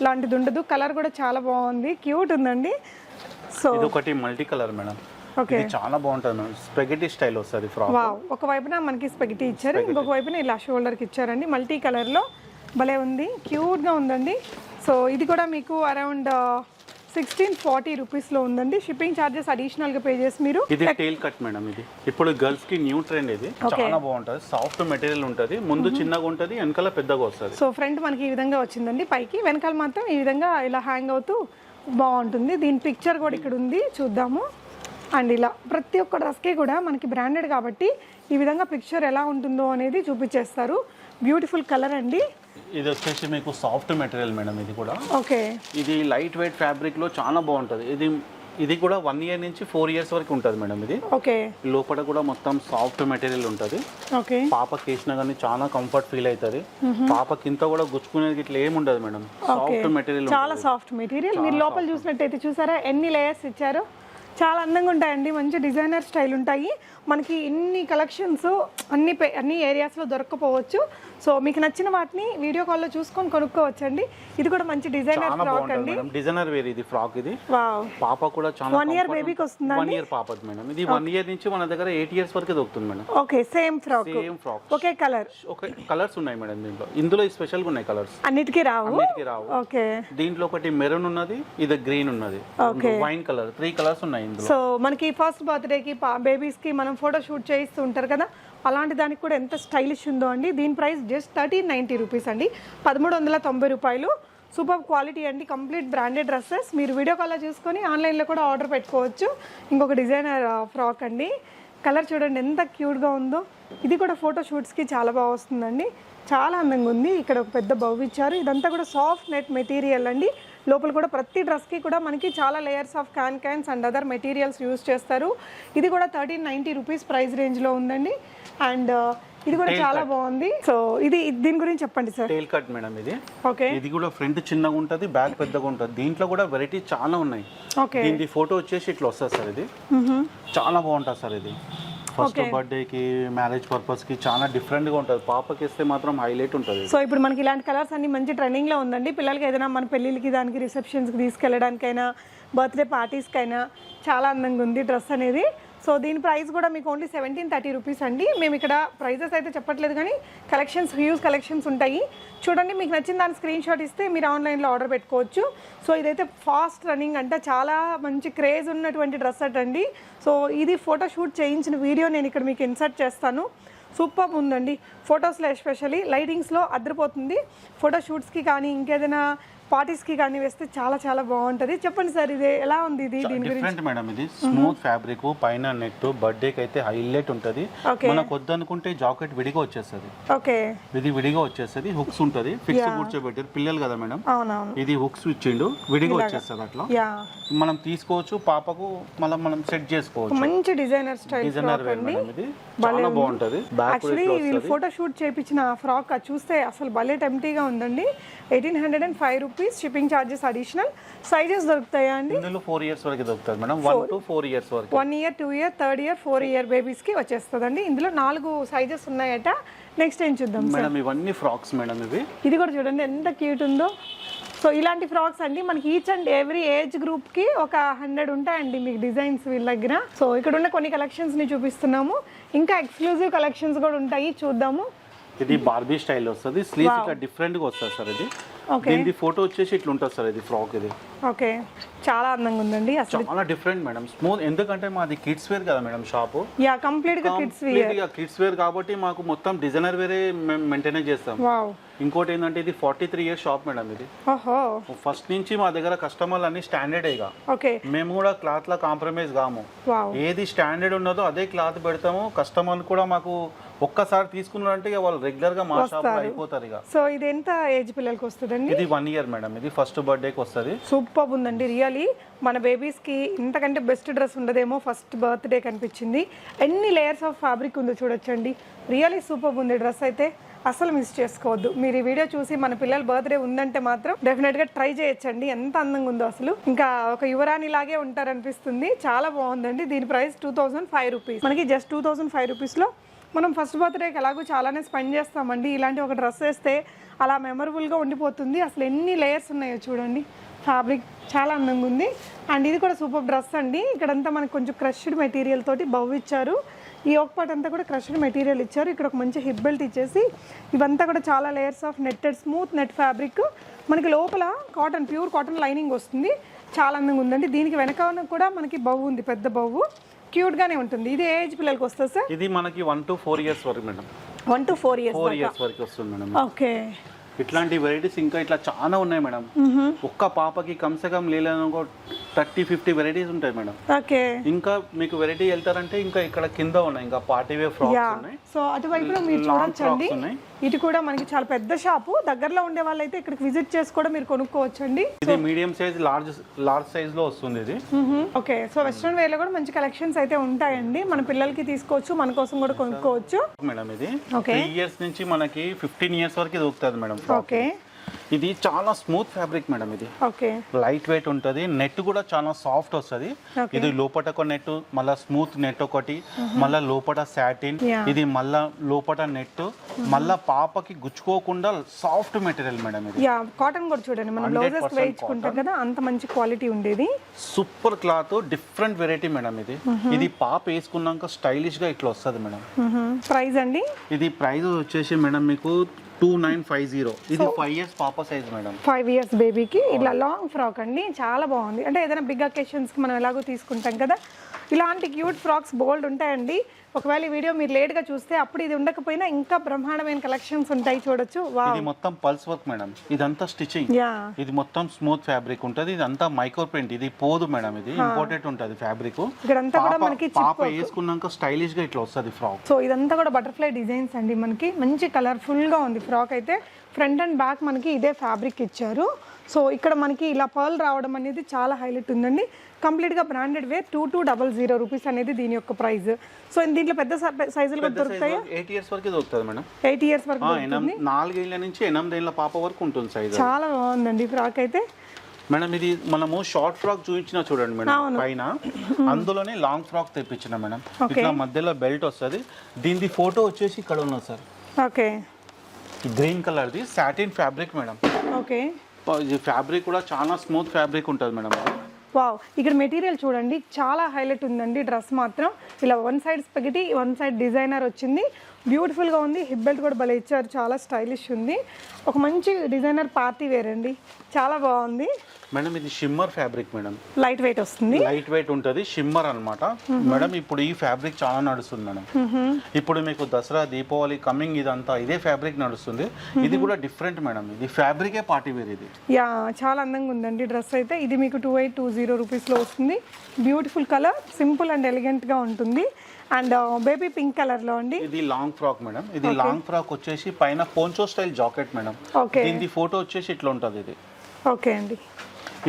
లాంటిది ఉండదు. కలర్ కూడా చాలా బాగుంది, క్యూట్ ఉందండి. సో ఇది ఒకటి మల్టీ కలర్ మేడం. ఓకే, చాలా బాగుంటుంది మేడం. స్పెగెటీ స్టైల్ వస్తుంది ఫ్రాక్. వావ్, ఒక వైపున మనకి స్పెగెటీ ఇచ్చారు, ఇంకొక వైపున ఇలా షోల్డర్ కి ఇచ్చారండి. మల్టీ కలర్ లో భలే ఉంది, క్యూట్ గా ఉందండి. సో ఇది కూడా మీకు అరౌండ్ 1640 రూపీస్ లో ఉందండి. షిప్పింగ్ చార్జెస్ అడిషనల్ గా పే చేసి మీరు. ఇది టైల్ కట్ మేడం. ఇది ఇప్పుడు గర్ల్స్ కి న్యూ ట్రెండ్. ఇది చాలా బాగుంటది, సాఫ్ట్ మెటీరియల్ ఉంటది. ముందు చిన్నగా ఉంటది, వెనకాల పెద్దగా వస్తుంది. సో ఫ్రంట్ మనకి ఈ విధంగా వచ్చిందండి పైకి, వెనకాల మాత్రం ఈ విధంగా ఇలా హ్యాంగ్ అవుతూ బాగుంటుంది. దీని పిక్చర్ కూడా ఇక్కడ ఉంది, చూద్దాము. అండ్ ఇలా ప్రతి ఒక్క డ్రెస్కి కూడా మనకి బ్రాండెడ్ కాబట్టి ఈ విధంగా పిక్చర్ ఎలా ఉంటుందో అనేది చూపించేస్తారు. బ్యూటిఫుల్ కలర్ అండి. ఇది వచ్చేసి మీకు సాఫ్ట్ మెటీరియల్ మేడం. ఇది కూడా ఓకే, ఇది లైట్ వెయిట్ ఫ్యాబ్రిక్లో చాలా బాగుంటుంది. ఇది కూడా 1 ఇయర్ నుంచి 4 ఇయర్స్ వరకు ఉంటుంది మేడం. ఇది ఓకే, లోపల కూడా మొత్తం సాఫ్ట్ మెటీరియల్ ఉంటుంది. ఓకే, పాపకి వేసినా కానీ చాలా కంఫర్ట్ ఫీల్ అవుతుంది. పాపకి ఇంత కూడా గుచ్చుకునేది ఇట్లా ఏమి ఉండదు మేడం. సాఫ్ట్ మెటీరియల్, చాలా సాఫ్ట్ మెటీరియల్. మీరు లోపల చూసినట్టయితే చూసారా ఎన్ని లేయర్స్ ఇచ్చారో, చాలా అందంగా ఉంటాయండి. మంచి డిజైనర్ స్టైల్ ఉంటాయి. మనకి ఇన్ని కలెక్షన్స్ అన్ని ఏరియాస్లో దొరకపోవచ్చు. సో మీకు నచ్చిన వాటిని వీడియో కాల్లో చూసుకొని కొనుక్కోవచ్చండి. ఇది కూడా మంచి డిజైనర్ ఫ్రాక్ అండి. డిజైనర్ వేర్ ఇది ఫ్రాక్. ఇది వావ్, పాప కూడా చాలా 1 ఇయర్ బేబీకి వస్తుందా? 1 ఇయర్ పాపది మేడం. ఇది 1 ఇయర్ నుంచి మన దగ్గర 8 ఇయర్స్ వరకు దొరుకుతుంది మేడం. ఓకే, సేమ్ ఫ్రాక్, ఒకే కలర్. ఓకే, కలర్స్ ఉన్నాయి మేడం ఇందులో స్పెషల్ గా ఉన్నాయి కలర్స్. అన్నిటికీ రావు. ఓకే, దీంట్లో ఒకటి మెరూన్ ఉన్నది, ఇది గ్రీన్ ఉన్నది, వైన్ కలర్, 3 కలర్స్ ఉన్నాయి ఇందులో. సో మనకి ఫస్ట్ బర్త్డేకి బేబీస్ కి మనం ఫోటో షూట్ చేయిస్తూ ఉంటారు కదా, అలాంటి దానికి కూడా ఎంత స్టైలిష్ ఉందో అండి. దీని ప్రైస్ జస్ట్ 1390 రూపీస్ అండి, 1390 రూపాయలు. సూపర్ క్వాలిటీ అండి, కంప్లీట్ బ్రాండెడ్ డ్రెస్సెస్. మీరు వీడియో కాల్లో చూసుకొని ఆన్లైన్లో కూడా ఆర్డర్ పెట్టుకోవచ్చు. ఇంకొక డిజైనర్ ఫ్రాక్ అండి. కలర్ చూడండి ఎంత క్యూట్గా ఉందో. ఇది కూడా ఫోటో షూట్స్కి చాలా బాగా వస్తుందండి, చాలా అందంగా ఉంది. ఇక్కడ ఒక పెద్ద బౌ ఇచ్చారు. ఇదంతా కూడా సాఫ్ట్ నెట్ మెటీరియల్ అండి. లోపల కూడా ప్రతి డ్రెస్కి కూడా మనకి చాలా layers of cans and other materials use చేస్తారు. ఇది కూడా 1390 రూపీస్ ప్రైస్ రేంజ్లో ఉందండి. అండ్ ఇది కూడా చాలా బాగుంది. సో ఇది దీని గురించి చెప్పండి సార్. టైల్ కట్ మేడం ఇది. ఓకే, ఇది కూడా ఫ్రంట్ చిన్నగా ఉంటుంది, బ్యాక్ పెద్దగా ఉంటుంది. దీంట్లో కూడా వెరైటీ చాలా ఉన్నాయి. ఓకే, దీని ఫోటో వచ్చేసి ఇట్లా వస్తుంది సార్. ఇది చాలా బాగుంటుంది సార్. ఇది ఫస్ట్ బర్త్డేకి, మ్యారేజ్ పర్పస్కి చాలా డిఫరెంట్గా ఉంటుంది. పాపకి వేస్తే మాత్రం హైలైట్ ఉంటుంది. సో ఇప్పుడు మనకి ఇలాంటి కలర్స్ అన్ని మంచి ట్రెండింగ్లో ఉందండి. పిల్లలకి ఏదైనా మన పెళ్ళిళ్ళకి, దానికి రిసెప్షన్స్కి తీసుకెళ్ళడానికైనా, బర్త్డే పార్టీస్కైనా చాలా అందంగా ఉంది డ్రెస్ అనేది. సో దీని ప్రైస్ కూడా మీకు ఓన్లీ 1730 రూపీస్ అండి. మేము ఇక్కడ ప్రైజెస్ అయితే చెప్పట్లేదు, కానీ కలెక్షన్స్, హ్యూజ్ కలెక్షన్స్ ఉంటాయి. చూడండి, మీకు నచ్చిన దాని స్క్రీన్ షాట్ ఇస్తే మీరు ఆన్లైన్లో ఆర్డర్ పెట్టుకోవచ్చు. సో ఇదైతే ఫాస్ట్ రన్నింగ్ అంటే చాలా మంచి క్రేజ్ ఉన్నటువంటి డ్రెస్ అండి. సో ఇది ఫోటో షూట్ చేయించిన వీడియో నేను ఇక్కడ మీకు ఇన్సర్ట్ చేస్తాను. సూపర్ ఉందండి. ఫొటోస్లో ఎస్పెషల్లీ లైటింగ్స్లో అదిరిపోతుంది. ఫోటో షూట్స్కి కానీ ఇంకేదైనా పార్టీస్కి కానీ వేస్తే చాలా చాలా బాగుంటుంది. చెప్పండి సార్, ఇది ఎలా ఉంది? ఇది దీని డిఫరెంట్ మేడం. ఇది స్మూత్ ఫ్యాబ్రిక్, పైన నెట్, బర్త్డేకి అయితే హైలైట్ ఉంటుంది. మనకు వద్దనుకుంటే జాకెట్ విడిగా వచ్చేస్తుంది. ఓకే, ఇది విడిగా వచ్చేస్తుంది. హుక్స్ ఉంటుంది, ఫిక్స్ కూర్చోబెట్టారు పిల్లలు కదా మేడం. అవునవును, ఇది హుక్స్ ఇచ్చిండు, విడిగా వచ్చేస్తుంది. అట్లా మనం తీసుకోవచ్చు, పాపకు మనం సెట్ చేసుకోవచ్చు. మంచి designer style designer wear madam. ఇది చాలా బాగుంటుంది. యాక్చువల్లీ వీళ్ళు ఫోటో షూట్ చేయించిన ఫ్రాక్ చూస్తే అసలు భలే టెంప్టీగా ఉందండి. 1805 rupees, shipping charges additional. Sizes దొరుకుతాయా అండి? ఇందులో 4 ఇయర్స్ వరకు దొరుకుతుంది మేడం. 1 to 4 ఇయర్స్ వరకు. 1 year, 2 year, 3rd year, 4 year బేబీస్కి వచ్చేస్తుందండి. ఇందులో 4 సైజెస్ ఉన్నాయట. నెక్స్ట్ ఏం చూద్దాం మేడం? ఇవన్నీ ఫ్రాక్స్ మేడం. ఇది కూడా చూడండి ఎంత క్యూట్ ఉందో. సో ఇలాంటి ఫ్రాక్స్ అండి మనకి ఈచ్ అండ్ ఎవ్రీ ఏజ్ గ్రూప్కి ఒక 100 ఉంటాయండి మీకు డిజైన్స్ వీళ్ళ దగ్గర. సో ఇక్కడ ఉన్న కొన్ని కలెక్షన్స్ని చూపిస్తున్నాము. ఇంకా ఎక్స్క్లూజివ్ కలెక్షన్స్ కూడా ఉంటాయి, చూద్దాము. ఇది బార్బీ స్టైల్ వస్తుంది. స్లీవ్స్ ఇట్లా డిఫరెంట్ గా వస్తుంది సార్. ఇది దీని ఫోటో వచ్చేసి ఇట్లా ఉంటుంది సార్. ఇది ఫ్రాక్. ఇది ఓకే, చాలా అందంగా ఉందండి. అసలు చాలా డిఫరెంట్ మేడం. స్మూత్, ఎందుకంటే మాది కిడ్స్ వేర్ కదా మేడం షాప్. యా, కంప్లీట్ గా కిడ్స్ వేర్ కాబట్టి మాకు మొత్తం డిజైనర్ వేరే మెయింటైన్ చేస్తాం. వావ్. ఇంకోటి ఏంటంటే ఇది 43 ఇయర్స్ షాప్ మేడం. ఇది ఓహో, ఫస్ట్ నుంచి మా దగ్గర కస్టమర్లు అన్ని స్టాండర్డ్ గా. ఓకే, మేము కూడా క్లాత్ లా కాంప్రమైజ్ కాము. వావ్. ఏది స్టాండర్డ్ ఉన్నదో అదే క్లాత్ పెడతాము. కస్టమర్లు కూడా మాకు ఒక్కసారి తీసుకున్నారంటే వాళ్ళు రెగ్యులర్ గా మా షాప్ లో అయిపోతారు ఇక. సో ఇది ఎంత ఏజ్ పిల్లలకి వస్తుందండి? ఇది 1 ఇయర్ మేడం. ఇది ఫస్ట్ బర్త్డేకి వస్తుంది. సూపర్ ఉందండి. రియలీ మన బేబీస్కి ఇంతకంటే బెస్ట్ డ్రెస్ ఉండదేమో. ఫస్ట్ బర్త్డే కనిపించింది. ఎన్ని లేయర్స్ ఆఫ్ ఫ్యాబ్రిక్ ఉందో చూడొచ్చండి. రియలీ సూపర్ ఉంది డ్రెస్ అయితే, అసలు మిస్ చేసుకోవద్దు. మీరు ఈ వీడియో చూసి మన పిల్లల బర్త్డే ఉందంటే మాత్రం డెఫినెట్గా ట్రై చేయొచ్చండి. ఎంత అందంగా ఉందో అసలు, ఇంకా ఒక యువరాణి లాగే ఉంటారనిపిస్తుంది. చాలా బాగుందండి. దీని ప్రైస్ 2005 రూపీస్. మనకి జస్ట్ 2005 రూపీస్లో మనం ఫస్ట్ బర్త్డేకి ఎలాగో చాలానే స్పెండ్ చేస్తామండి. ఇలాంటి ఒక డ్రెస్ వేస్తే అలా మెమరబుల్గా ఉండిపోతుంది. అసలు ఎన్ని లేయర్స్ ఉన్నాయో చూడండి. ఫ్యాబ్రిక్ చాలా అందంగా ఉంది. అండ్ ఇది కూడా సూపర్ డ్రెస్ అండి. ఇక్కడంతా మనకు కొంచెం క్రష్డ్ మెటీరియల్ తోటి బౌ ఇచ్చారు. ఈ ఒక పార్ట్ అంతా కూడా క్రష్డ్ మెటీరియల్ ఇచ్చారు. ఇక్కడ ఒక మంచి హిప్ బెల్ట్ ఇచ్చేసి ఇవంతా కూడా చాలా layers of netted smooth net fabric. మనకి లోపల కాటన్, ప్యూర్ కాటన్ లైనింగ్ వస్తుంది. చాలా అందంగా ఉందండి. దీనికి వెనక కూడా మనకి బౌ ఉంది, పెద్ద బౌ. క్యూట్ గానే ఉంటుంది. ఇది ఏ ఏజ్ పిల్లలకి వస్తుంది సార్? ఇది మనకి 1 to 4 ఇయర్స్ వరకు మేడం. 1 to 4 ఇయర్స్ వరకు వస్తుంది మేడం. ఓకే, ఇట్లాంటి వెరైటీస్ ఇంకా ఇట్లా చాలా ఉన్నాయి మేడం. ఒక్క పాపకి కమ్సే కమ్ లేదనుకో 30-50 వెరైటీస్ ఉంటాయి మేడం. ఓకే. ఇంకా మీకు వెరైటీ వెళ్తారంటే ఇంకా ఇక్కడ కింద ఉన్నాయి, ఇంకా పార్టీ వేర్ ఫ్రాక్స్ ఉన్నాయి. సో అటువైపులో మీరు చూడొచ్చండి, ఇది కూడా మనకి చాలా పెద్ద షాపు. దగ్గరలో ఉండే వాళ్ళైతే ఇక్కడికి విజిట్ చేసి కూడా మీరు కొనుక్కోవచ్చండి. ఇది మీడియం సైజ్, లార్జ్ సైజ్ లో వస్తుంది ఇది. ఓకే. సో వెస్ట్రన్ వేర్ లో కూడా మంచి కలెక్షన్స్ అయితే ఉంటాయండి, మన పిల్లలకి తీసుకోవచ్చు, మన కోసం కూడా కొనుక్కోవచ్చు మేడం. ఇది 3 ఇయర్స్ నుంచి మనకి 15 ఇయర్స్ వరకు దొరుకుతుంది మేడం. ఓకే. ఇది చాలా స్మూత్ ఫ్యాబ్రిక్ మేడం. ఇది ఓకే, లైట్ వెయిట్ ఉంటుంది, నెట్ కూడా చాలా సాఫ్ట్ వస్తుంది. ఇది లోపట ఒక నెట్, మళ్ళా స్మూత్ నెట్ ఒకటి, మళ్ళా లోపట సాటిన్, ఇది మళ్ళా లోపట నెట్, మళ్ళా పాపకి గుచ్చుకోకుండా సాఫ్ట్ మెటీరియల్ మేడం. ఇది కాటన్ కూడా చూడండి, మనం బ్లౌజెస్ వేయించుకుంటాం కదా, అంత మంచి క్వాలిటీ ఉండేది. Super cloth, different variety madam. ఇది పాప వేసుకున్నాక స్టైలిష్ గా ఇట్లా వస్తుంది మేడం. ప్రైస్ అండి, ఇది ప్రైస్ వచ్చేసి మేడం మీకు 2950. ఇది 5 ఇయర్స్ పాప సైజ్ మేడం. 5 ఇయర్స్ బేబీకి ఇలా లాంగ్ ఫ్రాక్ అండి, చాలా బాగుంది. అంటే ఏదైనా బిగ్ అకేషన్స్కి మనం ఎలాగో తీసుకుంటాం కదా, ఇలాంటి క్యూట్ ఫ్రాక్స్ బోల్డ్ ఉంటాయండి. ఒకవేళ ఈ వీడియో మీరు లేట్గా చూస్తే అప్పుడు ఇది ఉండకపోయినా ఇంకా బ్రహ్మాండమైన కలెక్షన్స్ ఉంటాయి, చూడొచ్చు. ఇది మొత్తం పల్స్ వర్క్ మేడం, ఇదంతా స్టిచింగ్. ఇది మొత్తం స్మూత్ ఫ్యాబ్రిక్ ఉంటుంది, ఇదంతా మైక్రో ప్రింట్. ఇది పోదు మేడం, ఇది ఇంపోర్టెడ్ ఉంటుంది ఫ్యాబ్రిక్. ఇక్కడంతా కూడా మనకి పాప వేసుకున్నాక స్టైలిష్ గా ఇట్లా వస్తుంది ఫ్రాక్. సో ఇదంతా కూడా బటర్ఫ్లై డిజైన్స్ అండి, మనకి మంచి కలర్ఫుల్ గా ఉంది ఫ్రాక్ అయితే. ఫ్రంట్ అండ్ బ్యాక్ మనకి ఇదే ఫ్యాబ్రిక్ ఇచ్చారు. సో ఇక్కడ మనకి ఇలా పర్ల్ రావడం అనేది చాలా హైలైట్ ఉందండి. కంప్లీట్గా బ్రాండెడ్ వేర్ 2200 రూపీస్ అనేది దీని యొక్క ప్రైస్. సో దీంట్లో పెద్ద సైజులు కూడా దొరుకుతాయి. 8 ఇయర్స్ వరకు దొరుకుతుంది మేడం. 8 ఇయర్స్ వరకు 4 ఏళ్ల నుంచి 8 ఏళ్ల పాప వరకు ఉంటుంది సైజ్. చాలా బాగుందండి ఫ్రాక్ అయితే మేడం. ఇది మనము షార్ట్ ఫ్రాక్ చూపించిన చూడండి మేడం పైన, అందులోనే లాంగ్ ఫ్రాక్ తెప్పించిన మేడం. ఇట్లా మధ్యలో బెల్ట్ వస్తుంది. దీని ఫోటో వచ్చేసి ఇక్కడ ఉన్నది సార్. ఓకే. గ్రీన్ కలర్ది సాటిన్ ఫ్యాబ్రిక్ మేడం. ఓకే. ఇది ఫ్యాబ్రిక్ కూడా చాలా స్మూత్ ఫ్యాబ్రిక్ ఉంటుంది మేడం. వావ్, ఇక్కడ మెటీరియల్ చూడండి, చాలా హైలైట్ ఉందండి. డ్రెస్ మాత్రం ఇలా one side spaghetti, one side designer వచ్చింది. బ్యూటిఫుల్గా ఉంది. హిప్ బెల్ట్ కూడా భలే ఇచ్చారు, చాలా స్టైలిష్ ఉంది. ఒక మంచి డిజైనర్ పార్టీ వేర్ అండి, చాలా బాగుంది మేడం. ఇది shimmer fabric madam, light weight వస్తుంది. లైట్ వెయిట్ ఉంటుంది, షిమ్మర్ అన్నమాట మేడం. ఇప్పుడు ఈ ఫ్యాబ్రిక్ చాలా నడుస్తుంది మేడం. ఇప్పుడు మీకు దసరా, దీపావళి కమింగ్, ఇదంతా ఇదే ఫ్యాబ్రిక్ నడుస్తుంది. ఇది కూడా డిఫరెంట్ మేడం, ఇది ఫ్యాబ్రికే పార్టీ వేర్. ఇది చాలా అందంగా ఉందండి డ్రెస్ అయితే. ఇది మీకు 2820 రూపీస్లో వస్తుంది. బ్యూటిఫుల్ కలర్, సింపుల్ అండ్ ఎలిగెంట్గా ఉంటుంది. అండ్ బేబీ పింక్ కలర్ లో అండి. ఇది లాంగ్ ఫ్రాక్ మేడం. ఇది లాంగ్ ఫ్రాక్ వచ్చేసి పైన పోంచో స్టైల్ జాకెట్ మేడం. దీని ఫోటో వచ్చేసి ఇట్లా ఉంటుంది. ఇది ఓకే అండి.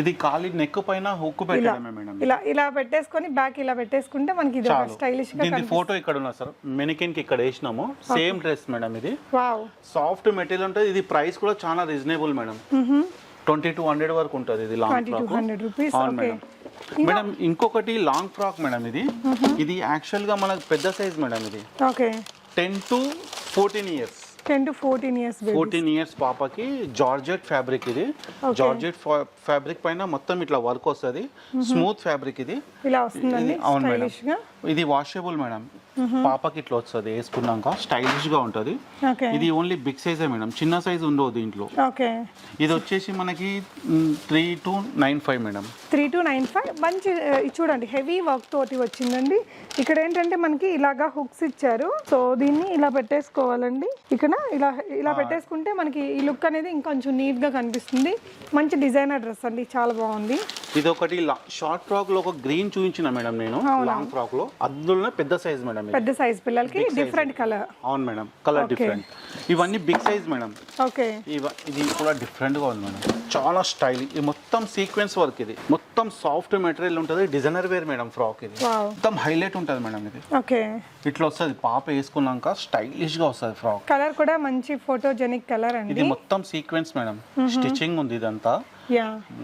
ఇది ఖాళీ నెక్ పైన హుక్ పెట్టడమే మేడం. ఇలా పెట్టేసుకొని బ్యాక్ ఇలా పెట్టేసుకుంటే మనకి ఇది స్టైలిష్ గా. దీని ఫోటో ఇక్కడ ఉన్నా సార్, మెనికెన్ కి ఇక్కడ వేసినాము. Same dress madam. ఇది వావ్, సాఫ్ట్ మెటీరియల్ ఉంటుంది. ఇది ప్రైస్ కూడా చాలా రీజనబుల్ మేడం. 2200 వరకు ఉంటుంది. ఇది long frock 2200 rupees. Okay madam. ఇంకొకటి లాంగ్ ఫ్రాక్ మేడం. ఇది యాక్చువల్ గా మనకు పెద్ద సైజ్ మేడం. ఇది okay 10 to 14 years. 10 to 14 years 14 years పాపకి జార్జెట్ ఫ్యాబ్రిక్. ఇది జార్జెట్ ఫ్యాబ్రిక్ పైన మొత్తం ఇట్లా వర్క్ వస్తుంది. Smooth fabric. ఇది ఇలా వస్తుందండి. అవును మేడం. ఇది వాషబుల్ మేడం. పాపకి ఇట్లా వస్తుంది, వేసుకున్నాక స్టైలిష్ గా ఉంటది. ఇది ఓన్లీ బిగ్ సైజే మేడం, చిన్న సైజ్ ఉండవు దీంట్లో. ఇది వచ్చేసి మనకి 3295 మేడం. 3295 మంచి. చూడండి హెవీ వర్క్ తోటి వచ్చిందండి. ఇక్కడ ఏంటంటే మనకి ఇలాగా హుక్స్ ఇచ్చారు. సో దీన్ని ఇలా పెట్టేసుకోవాలండి. ఇక్కడ ఇలా పెట్టేసుకుంటే మనకి ఈ లుక్ అనేది ఇంకొంచెం నీట్ గా కనిపిస్తుంది. మంచి డిజైనర్ డ్రెస్ అండి, చాలా బాగుంది. ఇది ఒకటి షార్ట్ ఫ్రాక్ లో ఒక గ్రీన్ చూపించిన మేడం నేను. లాంగ్ ఫ్రాక్ లో అందులోనే పెద్ద సైజ్ మేడం. పెద్ద సైజ్ పిల్లలకి డిఫరెంట్ కలర్. అవును మేడం, కలర్ డిఫరెంట్. ఇవన్నీ బిగ్ సైజ్ మేడం. ఓకే. ఇది కూడా డిఫరెంట్ గా ఉంది మేడం, చాలా స్టైల్. ఇది మొత్తం సీక్వెన్స్ వర్క్. ఇది మొత్తం సాఫ్ట్ మెటీరియల్ ఉంటుంది. Designer wear madam frock. ఇది మొత్తం హైలైట్ ఉంటుంది మేడం. ఇది ఓకే ఇట్లా వస్తుంది. పాప వేసుకున్నాక స్టైలిష్ గా వస్తుంది ఫ్రాక్. కలర్ కూడా మంచి ఫోటోజెనిక్ కలర్ అండి. ఇది మొత్తం సీక్వెన్స్ మేడం, స్టిచింగ్ ఉంది. ఇదంతా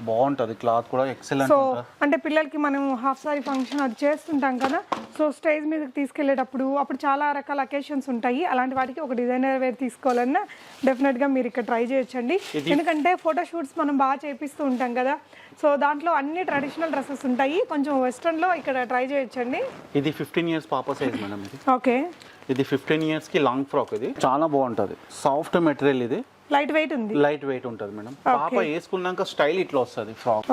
బాగుంటది. క్లాత్ కూడా ఎక్సలెంట్. సో అంటే పిల్లలకి మనం హాఫ్ సారీ ఫంక్షన్ అది చేస్తుంటాం కదా, సో స్టేజ్ మీదకి తీసుకెళ్లేటప్పుడు అప్పుడు చాలా రకాల అకేషన్స్ ఉంటాయి. అలాంటి వాటికి ఒక డిజైనర్ వేర్ తీసుకోవాలన్నా డెఫినెట్ గా మీరు ఇక్కడ ట్రై చేయొచ్చండి. ఎందుకంటే ఫోటో షూట్స్ మనం బాగా చేపిస్తూ ఉంటాం కదా, సో దాంట్లో అన్ని ట్రెడిషనల్ డ్రెస్సెస్ ఉంటాయి. కొంచెం వెస్ట్రన్ లో ఇక్కడ ట్రై చేయొచ్చండి. ఇది 15 ఇయర్స్ పాప సైజ్ మేడం. ఇది ఓకే. ఇది 15 ఇయర్స్ కి లాంగ్ ఫ్రాక్. ఇది చాలా బాగుంటది, సాఫ్ట్ మెటీరియల్. ఇది లైట్ వెయిట్ ఉంది. లైట్ వెయిట్ ఉంటుంది మేడం. పాప వేసుకున్నాక స్టైల్ ఇట్లా వస్తుంది ఫ్రాక్.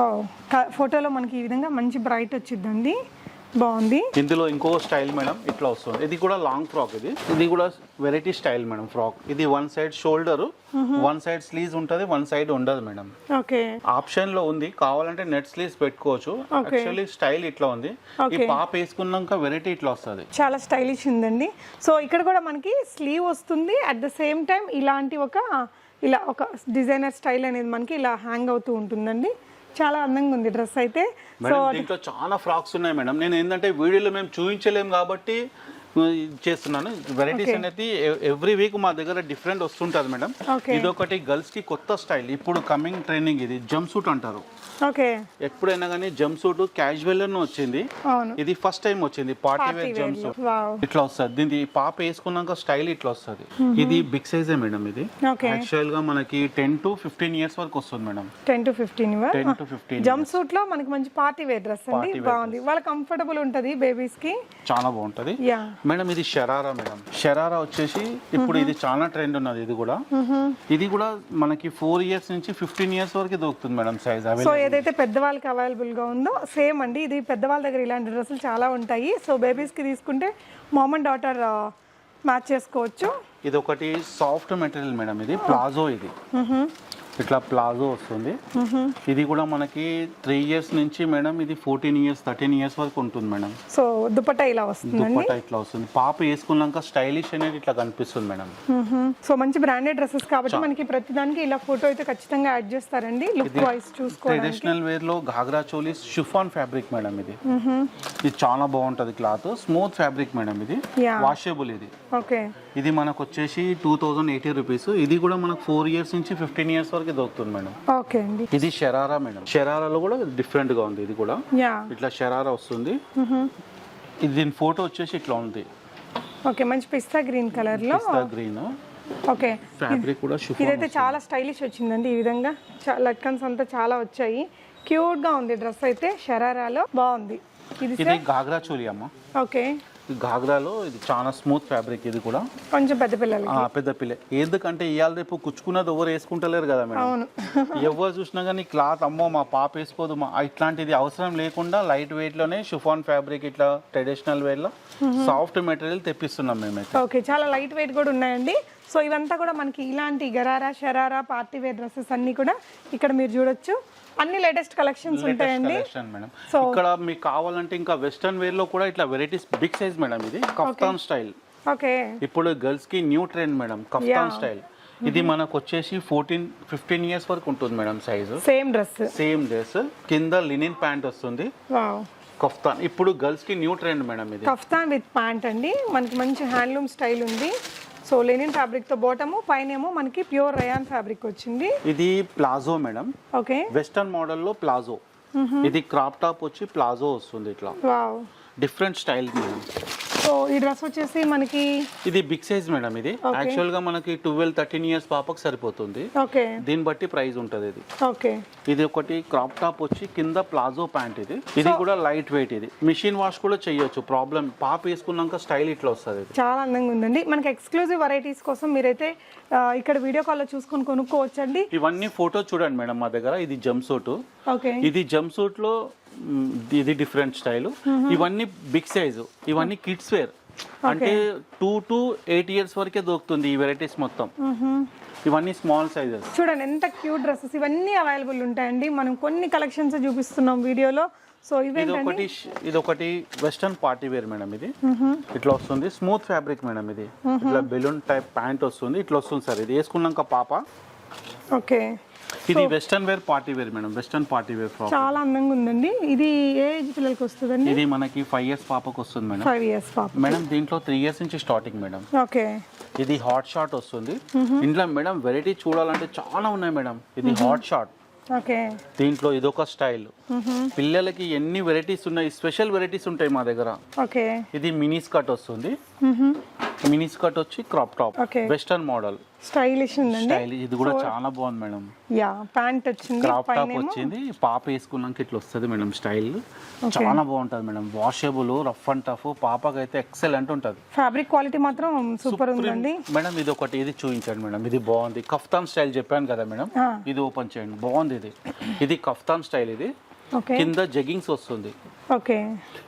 ఫోటోలో మనకి ఈ విధంగా మంచి బ్రైట్ వచ్చిందండి. బాగుంది. ఇందులో ఇంకో స్టైల్ మేడం ఇట్లా వస్తుంది. ఇది కూడా లాంగ్ ఫ్రాక్. ఇది కూడా వెరైటీ స్టైల్ మేడం ఫ్రాక్. ఇది one side shoulder, one side sleeves ఉంటుంది, వన్ సైడ్ ఉండదు మేడం. ఓకే, ఆప్షన్ లో ఉంది, కావాలంటే నెట్ స్లీవ్స్ పెట్టుకోవచ్చు. యాక్చువల్లీ స్టైల్ ఇట్లా ఉంది. ఈ పాప వేసుకున్నాక వెరైటీ ఇట్లా వస్తుంది, చాలా స్టైలిష్ ఉందండి. సో ఇక్కడ కూడా మనకి స్లీవ్ వస్తుంది, అట్ ద సేమ్ టైం ఇలాంటి ఇలా ఒక డిజైనర్ స్టైల్ అనేది మనకి ఇలా హ్యాంగ్ అవుతూ ఉంటుందండి. చాలా అందంగా ఉంది డ్రెస్ అయితే. సో దీంట్లో చాలా ఫ్రాక్స్ ఉన్నాయి మేడం. నేను ఏంటంటే వీడియోలో మేము చూపించలేము కాబట్టి చేస్తున్నాను. వెరైటీస్ అనేది ఎవ్రీ వీక్ మా దగ్గర డిఫరెంట్ వస్తుంటది మేడం. ఇదొకటి గర్ల్స్ కి కొత్త స్టైల్, ఇప్పుడు కమింగ్ ట్రైనింగ్. ఇది జంప్ సూట్ అంటారు. ఓకే, ఎప్పుడైనా కానీ జంప్ సూట్ క్యాజువల్ లోనే వచ్చింది. ఇది ఫస్ట్ టైం వచ్చింది పార్టీ వేర్ జంప్ సూట్. ఇట్లా వస్తుంది. దీని పాప వేసుకున్నాక స్టైల్ ఇట్లా వస్తుంది. ఇది బిగ్ సైజే మేడం. ఇది యాక్చువల్ గా మనకి 10 to 15 ఇయర్స్ వరకు వస్తుంది మేడం. 10 to 15 జంప్ సూట్ లో మనకి మంచి పార్టీ వేర్ డ్రెస్ అండి. బాగుంది, వాళ్ళ కంఫర్టబుల్ ఉంటది, బేబీస్ కి చాలా బాగుంటది మేడం. ఇది షరారా మేడం. షరారా వచ్చేసి ఇప్పుడు ఇది చాలా ట్రెండ్ ఉన్నది. ఇది కూడా మనకి 4 ఇయర్స్ నుంచి 15 ఇయర్స్ వరకు దొరుకుతుంది మేడం సైజ్. సో ఏదైతే పెద్దవాళ్ళకి అవైలబుల్ గా ఉందో సేమ్ అండి. ఇది పెద్దవాళ్ళ దగ్గర ఇలాంటి డ్రెస్సులు చాలా ఉంటాయి. సో బేబీస్ కి తీసుకుంటే మామ్ అండ్ డాటర్ మ్యాచ్ చేసుకోవచ్చు. ఇది ఒకటి సాఫ్ట్ మెటీరియల్ మేడం. ఇది ప్లాజో. ఇది ఇట్లా ప్లాజో వస్తుంది. ఇది కూడా మనకి 3 ఇయర్స్ నుంచి మేడం ఇది 14 ఇయర్స్ 13 ఇయర్స్ వరకు ఉంటుంది మేడం. సో దుపట్టా ఇలా వస్తుంది. దుపట్టా ఇట్లా వస్తుంది. పాప వేసుకున్నాక స్టైలిష్ అనేది ఇట్లా కనిపిస్తుంది మేడం. సో మంచి బ్రాండెడ్ డ్రెస్సెస్ కాబట్టి మనకి ప్రతిదానికి ఇలా ఫోటో అయితే ఖచ్చితంగా యాడ్ చేస్తారండి. లుక్ వైస్ చూసుకోవాలి. ట్రెడిషనల్ వేర్ లో ghagra choli chiffon fabric madam. ఇది చాలా బాగుంటది. Cloth smooth fabric madam. ఇది వాషబుల్. ఇది ఓకే, ఇది మనకు వచ్చేసి 2080 రూపీస్. ఇది కూడా మనకు 4 ఇయర్స్ నుంచి 15 ఇయర్స్ వరకు దొరుకుతుంది మేడం. ఓకే అండి. ఇది షరారా మేడం. షరారాలో కూడా డిఫరెంట్ గా ఉంది. ఇది కూడా ఇట్లా షరారా వస్తుంది. ఇది దీని ఫోటో వచ్చేసి ఇట్లా ఉంది. ఓకే, మంచి పిస్తా గ్రీన్ కలర్ లో. పిస్తా గ్రీన్. ఓకే, ఫ్యాబ్రిక్ కూడా షిఫాన్. ఇదైతే చాలా స్టైలిష్ వచ్చిందండి. ఈ విధంగా లట్కన్స్ అంతా చాలా వచ్చాయి. క్యూట్ గా ఉంది డ్రెస్ అయితే. షరారాలో బాగుంది. ఇది ఘాగ్రా చోలీ అమ్మ. ఓకే, ఘాగ్రాలో ఇది చాలా స్మూత్ ఫ్యాబ్రిక్. ఇది కూడా కొంచెం పెద్ద పిల్ల. ఎందుకంటే ఇవాళ రేపు కుచ్చుకున్నది ఎవరు వేసుకుంటలేరు కదా మేడం. ఎవరు చూసినా కానీ క్లాత్ అమ్మో మా పాప వేసుకోదు ఇట్లాంటిది అవసరం లేకుండా లైట్ వెయిట్ లోనే షిఫాన్ ఫ్యాబ్రిక్ ఇట్లా ట్రెడిషనల్ వేర్ లో సాఫ్ట్ మెటీరియల్ తెప్పిస్తున్నాం మేమైతే. ఓకే, చాలా లైట్ వెయిట్ కూడా ఉన్నాయండి. సో ఇవంతా కూడా మనకి ఇలాంటి gharara sharara party wear dresses అన్ని కూడా ఇక్కడ మీరు చూడొచ్చు. అన్ని లేటెస్ట్ కలెక్షన్స్ ఉంటాయండి మేడం. ఇక్కడ మీకు కావాలంటే ఇంకా వెస్టర్న్ వేర్ లో కూడా ఇట్లా వెరైటీస్ బిగ్ సైజ్ మేడం. ఇది కఫ్తాన్ స్టైల్. ఓకే, ఇప్పుడు గర్ల్స్ కి new trend madam kaftan style. ఇది మనకు వచ్చేసి 14-15 ఇయర్స్ వరకు ఉంటుంది మేడం సైజు. సేమ్ డ్రెస్ కింద లినిన్ ప్యాంట్ వస్తుంది. కఫ్తాన్ ఇప్పుడు గర్ల్స్ కి న్యూ ట్రెండ్ మేడం. ఇది కఫ్తాన్ విత్ ప్యాంట్ అండి. మనకి మంచి హ్యాండ్లూమ్ స్టైల్ ఉంది. సో లెనిన్ ఫ్యాబ్రిక్ తో బాటమ్, పైనేమో మనకి ప్యూర్ రయాన్ ఫ్యాబ్రిక్ వచ్చింది. ఇది palazzo madam. Okay, western model లో ప్లాజో. ఇది క్రాప్ టాప్ వచ్చి ప్లాజో వస్తుంది. ఇట్లా డిఫరెంట్ స్టైల్ మేడం. సో ఈ డ్రెస్ వచ్చేసి మనకి ఇది బిగ్ సైజ్ మేడం. ఇది యాక్చువల్ గా మనకి 12-13 ఇయర్స్ పాపకు సరిపోతుంది. ఓకే, దీన్ని బట్టి ప్రైస్ ఉంటది. ఇది ఓకే, ఇది ఒకటి క్రాప్ టాప్ వచ్చి కింద ప్లాజో ప్యాంట్. ఇది కూడా లైట్ వెయిట్. ఇది మిషన్ వాష్ కూడా చేయొచ్చు, ప్రాబ్లం. పాప వేసుకున్నాక స్టైల్ ఇట్లా వస్తుంది. చాలా అందంగా ఉందండి. మనకి ఎక్స్క్లూజివ్ వెరైటీస్ కోసం మీరైతే ఇక్కడ వీడియో కాల్ లో చూసుకొని కొనుక్కోవచ్చండి. ఇవన్నీ ఫోటో చూడండి మేడం మా దగ్గర. ఇది జంప్ సూట్. ఓకే, ఇది జంప్ సూట్ లో ఇది డిఫరెంట్ స్టైల్. ఇవన్నీ బిగ్ సైజు. ఇవన్నీ కిడ్స్ వేర్. అంటే 2 to 8 ఇయర్స్ వరకే దొరుకుతుంది ఈ వెరైటీస్ మొత్తం. ఇవన్నీ స్మాల్ సైజెస్. చూడండి ఎంత క్యూట్ డ్రెస్సెస్. ఇవన్నీ అవైలబుల్ ఉంటాయండి. మనం కొన్ని కలెక్షన్స్ చూపిస్తున్నాం వీడియోలో. సో ఇది ఒకటి వెస్టర్న్ పార్టీ వేర్ మేడం. ఇది ఇట్లా వస్తుంది. Smooth fabric madam. ఇది ఇట్లా బెలూన్ టైప్ ప్యాంట్ వస్తుంది. ఇట్లా వస్తుంది సార్. ఇది వేసుకున్నాక పాప. ఓకే, ఇది western wear party wear madam. Western party wear frock చాలా అందంగా ఉందండి. ఇది ఏ ఏజ్ పిల్లలకి వస్తుందండి? ఇది మనకి 5 ఇయర్స్ పాపకు వస్తుంది మేడం. 5 ఇయర్స్ పాప మేడం. దీంట్లో 3 ఇయర్స్ నుంచి స్టార్టింగ్ మేడం. ఓకే, ఇది హాట్ షార్ట్ వస్తుంది. ఇంట్లో మేడం వెరైటీ చూడాలంటే చాలా ఉన్నాయి మేడం. ఇది హాట్ షార్ట్. ఓకే, దీంట్లో ఇదొక స్టైల్. పిల్లలకి ఎన్ని వెరైటీస్ ఉన్నాయి, స్పెషల్ వెరైటీస్ ఉంటాయి మా దగ్గర. ఓకే, ఇది మినీ స్కర్ట్ వస్తుంది. మినీ స్కర్ట్ వచ్చి crop top western model stylish ఉందండి. ఇది కూడా చాలా బాగుంది మేడం. యా, ప్యాంట్ వచ్చింది, క్రాప్ టాప్ వచ్చింది. పాప వేసుకున్నాక ఇట్లా వస్తుంది మేడం. స్టైల్ చాలా బాగుంటది madam. Washable, rough and tough. పాపకి అయితే ఎక్సలెంట్ ఉంటది. ఫ్యాబ్రిక్ క్వాలిటీ మాత్రం సూపర్ ఉందండి మేడం. ఇది ఒకటి ఇది చూపించండి మేడం. ఇది బాగుంది. కఫ్తాన్ స్టైల్ చెప్పాను కదా మేడం. ఇది ఓపెన్ చేయండి. బాగుంది. ఇది కఫ్తాన్ స్టైల్. ఇది ఓకే కింద జెగ్గింగ్స్ వస్తుంది. ఓకే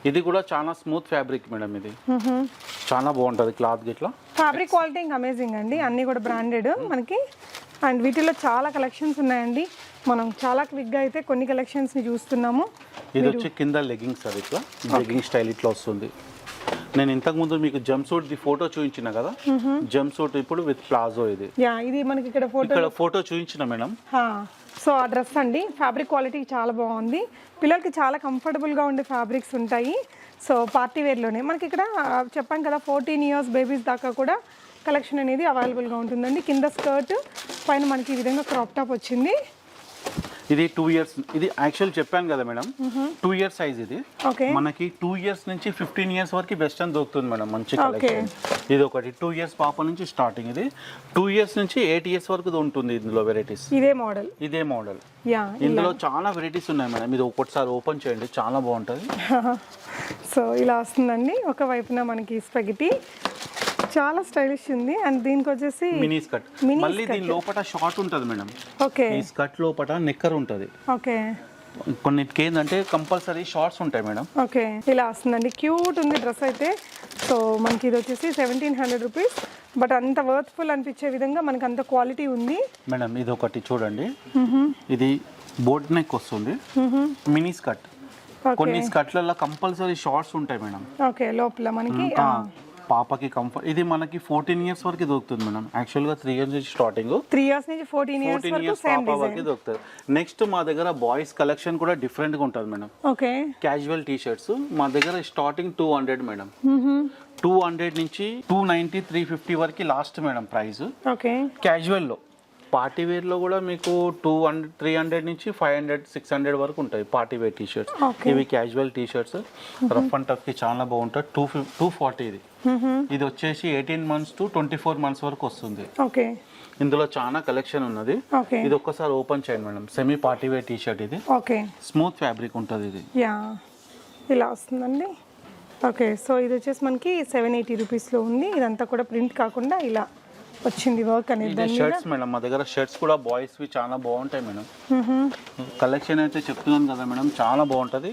ఇది కూడా చాలా స్మూత్ ఫ్యాబ్రిక్ మేడం, ఇది చాలా బాగుంటుంది క్లాత్ గిట్లా. ఫ్యాబ్రిక్ క్వాలిటీ ఇంకా అమేజింగ్ అండి, అన్నీ కూడా బ్రాండెడ్ మనకి. అండ్ వీటిలో చాలా కలెక్షన్స్ ఉన్నాయండి, మనం చాలా క్విక్గా అయితే కొన్ని కలెక్షన్స్ని చూస్తున్నాము. ఇది వచ్చి కింద లెగ్గింగ్స్ అది ఇట్లా లెగ్గింగ్ స్టైల్ ఇట్లా వస్తుంది. నేను ఇంతకుముందు మీకు జంప్ సూట్ ది ఫోటో చూపించిన కదా, జంప్ సూట్ ఇప్పుడు విత్ ప్లాజో. ఇది ఇది మనకి ఇక్కడ ఫోటో చూపించిన మేడం. సో ఆ డ్రెస్ అండి, ఫ్యాబ్రిక్ క్వాలిటీ చాలా బాగుంది, పిల్లలకి చాలా కంఫర్టబుల్గా ఉండే ఫ్యాబ్రిక్స్ ఉంటాయి. సో పార్టీ వేర్లోనే మనకి ఇక్కడ చెప్పాను కదా 14 years బేబీస్ దాకా కూడా కలెక్షన్ అనేది అవైలబుల్గా ఉంటుందండి. కింద స్కర్ట్, పైన మనకి ఈ విధంగా క్రాప్ టాప్ వచ్చింది. ఇది 2 years, ఇది యాక్చువల్ చెప్పాను కదా మేడం 2 years సైజ్. ఇది ఓకే మనకి 2 years నుంచి 15 years వరకు వెస్టర్న్ దొరుకుతుంది మేడం, మంచి కలెక్షన్. ఇది ఒకటి 2 years పాప నుంచి స్టార్టింగ్. ఇది 2 years నుంచి 8 years వరకు ఉంటుంది ఇందులో వెరైటీస్. ఇదే మోడల్ ఇందులో చాలా వెరైటీస్ ఉన్నాయి మేడం. ఇది ఒకటిసారి ఓపెన్ చేయండి, చాలా బాగుంటుంది. సో ఇలా వస్తుందండి, ఒక వైపున మనకి స్పగెటీ చాలా స్టైలిష్ ఉంది. అండ్ దీనికి వచ్చేసి మినీ స్కర్ట్, మళ్ళీ దీని లోపల షార్ట్ ఉంటుంది మేడం. ఓకే ఈ స్కర్ట్ లోపల నెక్కర్ ఉంటుంది. ఓకే కొన్నిటికి ఏంటంటే కంపల్సరీ షార్ట్స్ ఉంటాయి మేడం. ఓకే ఇలా వస్తుందండి, క్యూట్ ఉంది డ్రెస్ అయితే. సో మనకి ఇది వచ్చేసి 1700 రూపీస్, బట్ అంత వర్త్ఫుల్ అనిపించే విధంగా మనకి అంత క్వాలిటీ ఉంది మేడం. ఇది ఒకటి చూడండి, ఇది బోట్ నెక్ వస్తుంది, మినీ స్కర్ట్. కొన్ని స్కర్ట్లలో కంపల్సరీ షార్ట్స్ ఉంటాయి మేడం. ఓకే లోపల మనకి పాపకి కంఫర్ట్. ఇది మనకి 14 years వరకు దొరుకుతుంది మేడం. యాక్చువల్ గా 3 years నుంచి స్టార్టింగ్, 3 years నుంచి 14 years పాప వరకు దొరుకుతుంది. నెక్స్ట్ మా దగ్గర బాయ్స్ కలెక్షన్ కూడా డిఫరెంట్ గా ఉంటుంది madam. Okay casual T shirts మా దగ్గర స్టార్టింగ్ 200 మేడం. 200 నుంచి 290, 350 వరకు last madam price. Okay casual లో, పార్టీ వేర్ లో కూడా మీకు 200, 300 నుంచి 500, 600 వరకు ఉంటాయి పార్టీ వేర్ టీ షర్ట్స్. ఇవి casual T shirts, rough and tough కి చాలా బాగుంటాయి. 240 ఇది. ఇది వచ్చేసి 18 months to 24 months వరకు వస్తుంది. ఓకే ఇందులో చాలా కలెక్షన్ ఉన్నది. ఇది ఒక్కసారి ఓపెన్ చేయండి madam. Semi party wear T shirt ఇది. ఓకే స్మూత్ ఫ్యాబ్రిక్ ఉంటుంది ఇది. ఇలా వస్తుందండి. ఓకే సో ఇది వచ్చేసి మనకి 780 రూపీస్లో ఉంది. ఇదంతా కూడా ప్రింట్ కాకుండా ఇలా వచ్చింది వర్క్ అనేది. షర్ట్స్ మేడం, మా దగ్గర షర్ట్స్ కూడా బాయ్స్ వి చాలా బాగుంటాయి మేడం. కలెక్షన్ అయితే చెప్తున్నాను కదా మేడం, చాలా బాగుంటది.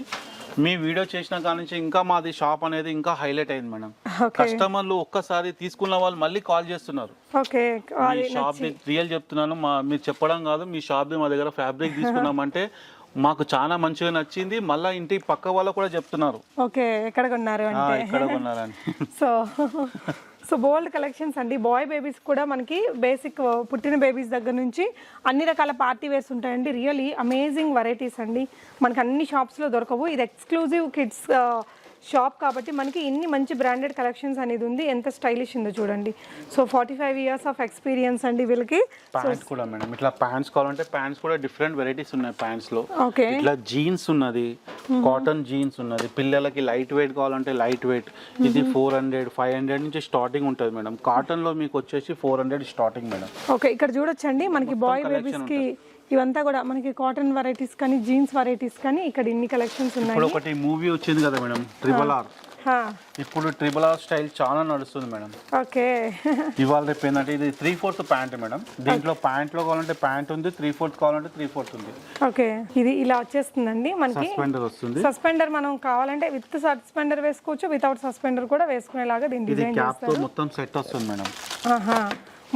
మీ వీడియో చేసిన కాడి నుంచి ఇంకా మాది షాప్ అనేది ఇంకా హైలైట్ అయింది మేడం. కస్టమర్లు ఒక్కసారి తీసుకున్న వాళ్ళు మళ్ళీ కాల్ చేస్తున్నారు. ఓకే మీ షాప్ రియల్ చెప్తున్నాను, మీరు చెప్పడం కాదు, మీ షాప్ మా దగ్గర ఫ్యాబ్రిక్ తీసుకున్నామంటే మాకు చాలా మంచిగా నచ్చింది, మళ్ళీ ఇంటి పక్క వాళ్ళు కూడా చెప్తున్నారు. ఓకే ఎక్కడ కొన్నారు అంటే ఎక్కడ కొన్నారని. సో బోల్డ్ కలెక్షన్స్ అండి. బాయ్ బేబీస్ కూడా మనకి బేసిక్ పుట్టిన బేబీస్ దగ్గర నుంచి అన్ని రకాల పార్టీ వేర్స్ ఉంటాయండి. రియలీ అమేజింగ్ వెరైటీస్ అండి, మనకి అన్ని షాప్స్లో దొరకవు. ఇది ఎక్స్క్లూజివ్ కిడ్స్ షాప్ కాబట్టి మనకి ఇన్ని మంచి బ్రాండెడ్ కలెక్షన్స్ అనేది ఉంది. ఎంత స్టైలిష్ ఉందో చూడండి. సో 45 years ఆఫ్ ఎక్స్పీరియన్స్ అండి వీళ్ళకి. ప్యాంట్స్ కూడా మేడం, ఇట్లా ప్యాంట్స్ కావాలంటే ప్యాంట్స్ కూడా డిఫరెంట్ వెరైటీస్ ఉన్నాయి ప్యాంట్స్ లో. ఓకే ఇట్లా జీన్స్ ఉన్నది, కాటన్ జీన్స్ ఉన్నది, పిల్లలకి లైట్ వెయిట్ కావాలంటే లైట్ వెయిట్. ఇది 400, 500 నుంచి స్టార్టింగ్ ఉంటుంది మేడం. కాటన్ లో మీకు వచ్చేసి 400 స్టార్టింగ్ మేడం. ఓకే ఇక్కడ చూడొచ్చండి మనకి బాయ్ బేబీస్ కి ఇవంతా కూడా మనకి కాటన్ వెరైటీస్ కానీ జీన్స్ వెరైటీస్ కానీ ఇక్కడ ఇన్ని కలెక్షన్స్ ఉన్నాయి. ఇప్పుడు ఒకటి మూవీ వచ్చింది కదా మేడం, RRR. ఇప్పుడు RRR స్టైల్ చాలా నడుస్తుంది మేడం. ఓకే ఇవాళ రేపు ఏంటంటే ఇది 3/4 ప్యాంట్ మేడం. దీంట్లో ప్యాంట్ లో కావాలంటే ప్యాంట్ ఉంది, 3/4 కావాలంటే 3/4 ఉంది. ఓకే ఇది ఇలా వచ్చేస్తుందండి మనకి. సస్పెండర్ వస్తుంది. సస్పెండర్ మనం కావాలంటే విత్ సస్పెండర్ వేసుకోవచ్చు, వితౌట్ సస్పెండర్ కూడా వేసుకునేలాగా దీని డిజైన్ క్యాప్ తో మొత్తం సెట్ వస్తుంది మేడం.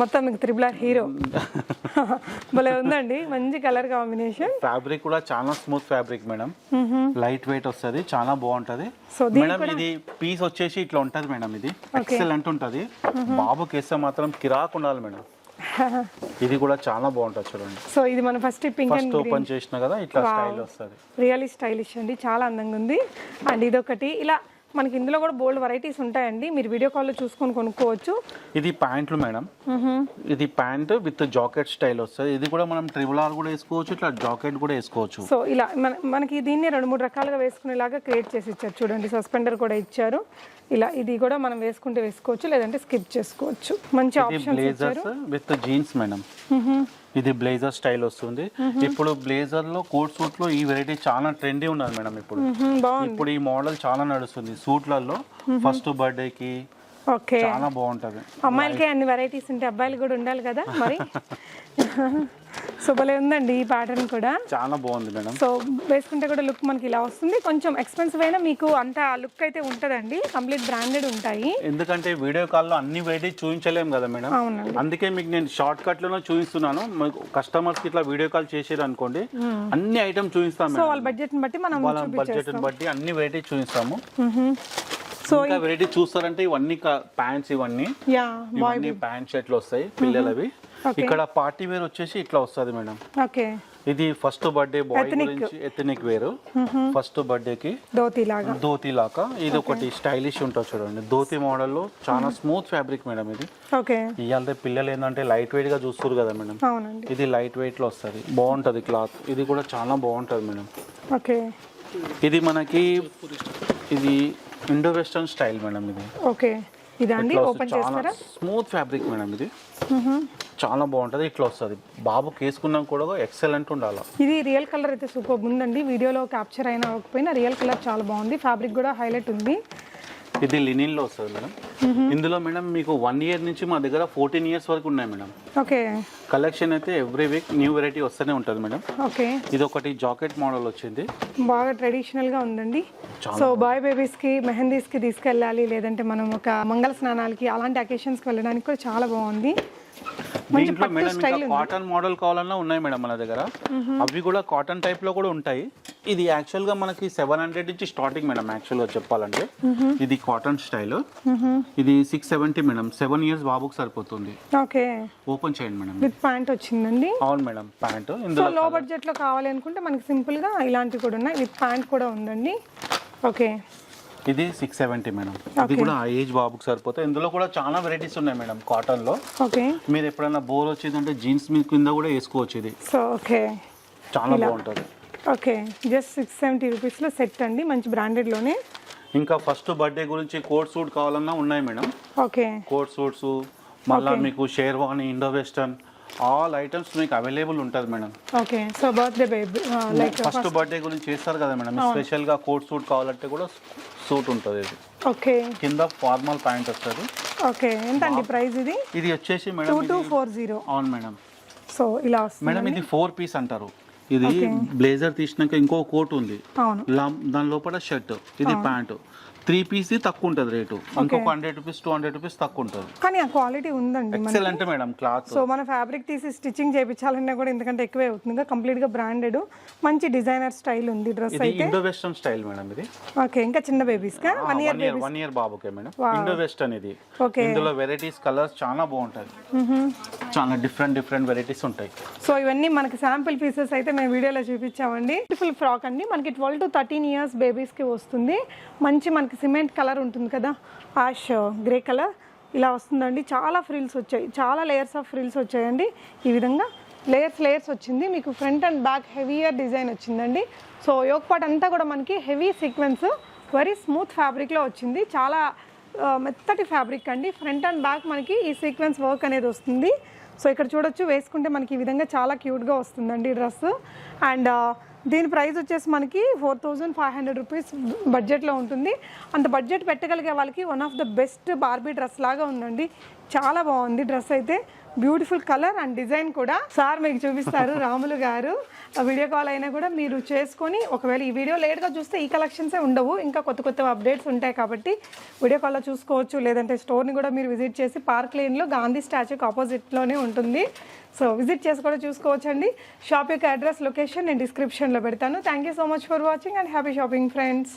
మొత్తం మీకు RRR హీరో భలే ఉందండి, మంచి కలర్ కాంబినేషన్. ఫ్యాబ్రిక్ కూడా చాలా smooth fabric madam, light weight వస్తుంది, చాలా బాగుంటది మేడం. ఇది పీస్ వచ్చేసి ఇట్లా ఉంటది మేడం, ఇది ఎక్సలెంట్ ఉంటది. బాబుకి వేస్తే మాత్రం కిరాక్ ఉండాలి మేడం. ఇది కూడా చాలా బాగుంటది చూడండి. సో ఇది మనం ఫస్ట్ ఓపెన్ చేసిన కదా ఇట్లా స్టైల్ వస్తుంది. రియల్లీ స్టైలిష్ అండి, చాలా అందంగా ఉంది. అండ్ ఇదొకటి ఇలా మనకి ఇందులో కూడా బోల్డ్ వెరైటీస్ ఉంటాయండి, మీరు వీడియో కాల్లో చూసుకొని కొనుక్కోవచ్చు. ఇది ప్యాంట్లు మేడం, ఇది ప్యాంట్ విత్ జాకెట్ స్టైల్ వస్తుంది. ఇది కూడా మనం RRR కూడా వేసుకోవచ్చు, ఇట్లా జాకెట్ కూడా వేసుకోవచ్చు. సో ఇలా మనకి దీన్ని 2-3 రకాలుగా వేసుకునేలాగా క్రియేట్ చేసి ఇచ్చారు చూడండి. సస్పెండర్ కూడా ఇచ్చారు. ఇలా ఇది కూడా మనం వేసుకుంటే వేసుకోవచ్చు, లేదంటే స్కిప్ చేసుకోవచ్చు. మంచి ఆప్షన్స్ ఇచ్చారు. విత్ జీన్స్ మేడం, ఇది బ్లేజర్ స్టైల్ వస్తుంది. ఇప్పుడు బ్లేజర్ లో కోట్ సూట్ లో ఈ వెరైటీ చాలా ట్రెండీ ఉన్నది మేడం. ఇప్పుడు ఈ మోడల్ చాలా నడుస్తుంది సూట్లలో. ఫస్ట్ బర్త్డే కి చాలా బాగుంటది. అమ్మాయిలకి అన్ని వెరైటీస్ ఉంటే అబ్బాయిలు కూడా ఉండాలి కదా మరి. సో భలే ఉందండి ఈ ప్యాటర్న్ కూడా. చాలా బాగుంది మేడం. సో వేసుకుంటే కూడా లుక్ మనకి ఇలా వస్తుంది. కొంచెం ఎక్స్పెన్సివ్ అయినా మీకు అంత లుక్ అయితే ఉంటుందండి. కంప్లీట్ బ్రాండెడ్ ఉంటాయి. ఎందుకంటే వీడియో కాల్లో అన్ని వెరైటీ చూపించలేం కదా మేడం. అవునండి. అందుకే మీకు నేను షార్ట్ కట్ లోనే చూపిస్తున్నాను. కస్టమర్స్ కి ఇట్లా వీడియో కాల్ చేసారు అనుకోండి, అన్ని ఐటమ్ చూపిస్తాం. సో వాళ్ళ బడ్జెట్ ని బట్టి మనం వాళ్ళ బడ్జెట్ ని బట్టి అన్ని వెరైటీ చూపిస్తాము. సో ఇంకా వెరైటీ చూస్తారంటే ఇవన్నీ ప్యాంట్స్, ఇవన్నీ ప్యాంట్ షర్ట్లు వస్తాయి పిల్లలవి. ఇక్కడ పార్టీ వేర్ వచ్చేసి ఇట్లా వస్తుంది మేడం. ఓకే. ఇది ఫస్ట్ బర్త్డే బాయ్ గురించి ఎథనిక్ వేర్. ఫస్ట్ బర్త్డే కి ధోతి లాగా ఇది ఒకటి స్టైలిష్ ఉంటుంది చూడండి. ధోతి మోడల్ లో చాలా స్మూత్ ఫ్యాబ్రిక్ మేడం ఇది. ఓకే. ఇవాళ పిల్లలు ఏంటంటే లైట్ వెయిట్ గా చూస్తారు కదా మేడం. ఇది లైట్ వెయిట్ లో వస్తుంది, బాగుంటది క్లాత్. ఇది కూడా చాలా బాగుంటది మేడం. ఓకే. ఇది మనకి ఇది ఇండో వెస్టర్న్ స్టైల్ మేడం. ఇది ఓకే. ఇదండి ఓపెన్ చేస్తారా? Smooth fabric madam. ఇది చాలా బాగుంటది. ఇట్లా వస్తుంది. బాబుకి వేసుకున్నాం కూడా ఎక్సలెంట్ ఉండాలి. ఇది రియల్ కలర్ అయితే సూపర్ ఉందండి. వీడియోలో క్యాప్చర్ అయినా అవ్వకపోయినా రియల్ కలర్ చాలా బాగుంది. ఫ్యాబ్రిక్ కూడా హైలైట్ ఉంది. ఇది లినిన్ లో వస్తుంది మేడం. ఇందులో మేడం మీకు 1 ఇయర్ నుంచి మా దగ్గర 14 ఇయర్స్ వరకు ఉన్నాయి మేడం. ఓకే. కలెక్షన్ అయితే ఎవ్రీ వీక్ న్యూ వెరైటీ వస్తూనే ఉంటుంది మేడం. ఓకే. ఇది ఒకటి జాకెట్ మోడల్ వచ్చింది, బాగా ట్రెడిషనల్ గా ఉందండి. సో బాయ్ బేబీస్ కి మెహందీస్ కి తీసుకెళ్ళాలి, లేదంటే మనం ఒక మంగళ స్నానాలకి అలాంటి అకేషన్స్ కి వెళ్ళడానికి కూడా చాలా బాగుంది. దీంట్లో మేడం ఇంకా కాటన్ మోడల్ కావాలన్నా ఉన్నాయి మేడం మన దగ్గర. అవి కూడా కాటన్ టైప్ లో కూడా ఉంటాయి. ఇది యాక్చువల్ గా మనకి 700 నుంచి స్టార్టింగ్ మేడం. యాక్చువల్ గా చెప్పాలంటే ఇది కాటన్ స్టైల్. ఇది 670 మేడం. 7 ఇయర్స్ బాబుకి సరిపోతుంది. ఓకే. ఓపెన్ చేయండి మేడం. విత్ ప్యాంట్ వచ్చిందండి. అవును మేడం, ప్యాంట్. ఇందులో లో బడ్జెట్ లో కావాలి అనుకుంటే మనకి సింపుల్ గా ఇలాంటివి కూడా ఉన్నాయి. విత్ ప్యాంట్ కూడా ఉందండి. ఓకే. ఇది 670 మేడం. ఇది కూడా ఆ ఏజ్ బాబుకి సరిపోతాయి. ఇందులో కూడా చాలా వెరైటీస్ ఉన్నాయి మేడం కాటన్ లో. ఓకే. మీరు ఎప్పుడైనా బోర్ వచ్చిందంటే జీన్స్ మీ కింద కూడా వేసుకోవచ్చు. ఇది సో ఓకే, చాలా బాగుంటుంది. ఓకే. జస్ట్ 670 రూపీస్ లో సెట్ అండి, మంచి బ్రాండెడ్ లోనే. ఇంకా ఫస్ట్ బర్త్డే గురించి కోట్ సూట్ కావాలన్నా ఉన్నాయి మేడం. ఓకే. కోట్ సూట్స్, మళ్ళీ మీకు sherwani, Indo western all items మీకు అవైలబుల్ ఉంటుంది madam. Okay. So birthday baby like first birthday గురించి చేస్తారు కదా మేడం. స్పెషల్ గా కోట్ సూట్ కావాలంటే కూడా సూట్ ఉంటుంది. ఇది ఓకే. కింద ఫార్మల్ ప్యాంట్ వస్తుంది. ఓకే. ఎంత అండి ప్రైస్ ఇది? ఇది వచ్చేసి మేడం 2240. అవును మేడం. సో ఇలా వస్తుంది మేడం. ఇది 4 పీస్ అంటారు. ఇది బ్లేజర్ తీసినాక ఇంకో కోట్ ఉంది, దాని లోపల షర్ట్, ఇది ప్యాంట్. 3 పీస్ తక్కువ ఉంటుంది రేటు. ఇంకొక 100 రూపీస్ 200 రూపీస్ తక్కువ ఉంటుంది. కానీ ఆ క్వాలిటీ ఉందండి, ఎక్సలెంట్ మేడం క్లాత్. సో మన ఫ్యాబ్రిక్ తీసి స్టిచ్చింగ్ చేయించాలన్నా కూడా ఎందుకంటే ఎక్కువే అవుతుంది. కంప్లీట్ గా బ్రాండెడ్, మంచి డిజైనర్ స్టైల్ ఉంది డ్రెస్ అయితే. ఇండో వెస్టర్న్ స్టైల్ మేడం ఇది. ఓకే. ఇంకా చిన్న బేబీస్ కా 1 ఇయర్ బాబుకే మేడం. ఇండో వెస్టర్న్ ఇది. ఇందులో వెరైటీస్ కలర్స్ చాలా బాగుంటాయి. చాలా డిఫరెంట్ వెరైటీస్ ఉంటాయి. సో ఇవన్నీ మనకి శాంపిల్ పీసెస్ అయితే మేము వీడియోలో చూపించామండి. బ్యూటిఫుల్ ఫ్రాక్ అండి. మనకి 12 to 13 ఇయర్స్ బేబీస్ కి వస్తుంది. మంచి మనకి సిమెంట్ కలర్ ఉంటుంది కదా, యాష్ గ్రే కలర్ ఇలా వస్తుందండి. చాలా ఫ్రిల్స్ వచ్చాయి, చాలా లేయర్స్ ఆఫ్ ఫ్రిల్స్ వచ్చాయండి. ఈ విధంగా లేయర్స్ వచ్చింది. మీకు front and back heavier design వచ్చిందండి. సో యోక్ పార్ట్ అంతా కూడా మనకి హెవీ సీక్వెన్స్, వెరీ స్మూత్ ఫ్యాబ్రిక్లో వచ్చింది. చాలా మెత్తటి ఫ్యాబ్రిక్ అండి. ఫ్రంట్ అండ్ బ్యాక్ మనకి ఈ సీక్వెన్స్ వర్క్ అనేది వస్తుంది. సో ఇక్కడ చూడొచ్చు, వేసుకుంటే మనకి ఈ విధంగా చాలా క్యూట్గా వస్తుందండి డ్రెస్. అండ్ దీని ప్రైస్ వచ్చేసి మనకి 4500 రూపీస్ బడ్జెట్లో ఉంటుంది. అంత బడ్జెట్ పెట్టగలిగే వాళ్ళకి one of the best Barbie dress లాగా ఉందండి. చాలా బాగుంది డ్రెస్ అయితే. బ్యూటిఫుల్ కలర్ అండ్ డిజైన్ కూడా సార్ మీకు చూపిస్తారు, రాములు గారు. వీడియో కాల్ అయినా కూడా మీరు చేసుకొని, ఒకవేళ ఈ వీడియో లేట్గా చూస్తే ఈ కలెక్షన్సే ఉండవు, ఇంకా కొత్త అప్డేట్స్ ఉంటాయి కాబట్టి వీడియో కాల్లో చూసుకోవచ్చు. లేదంటే స్టోర్ని కూడా మీరు విజిట్ చేసి పార్క్ లేన్లో గాంధీ స్టాచ్యూకి ఆపోజిట్లోనే ఉంటుంది. సో విజిట్ చేసి కూడా చూసుకోవచ్చు అండి. షాప్ యొక్క అడ్రస్, లొకేషన్ నేను డిస్క్రిప్షన్లో పెడతాను. Thank you so much for watching and happy shopping friends.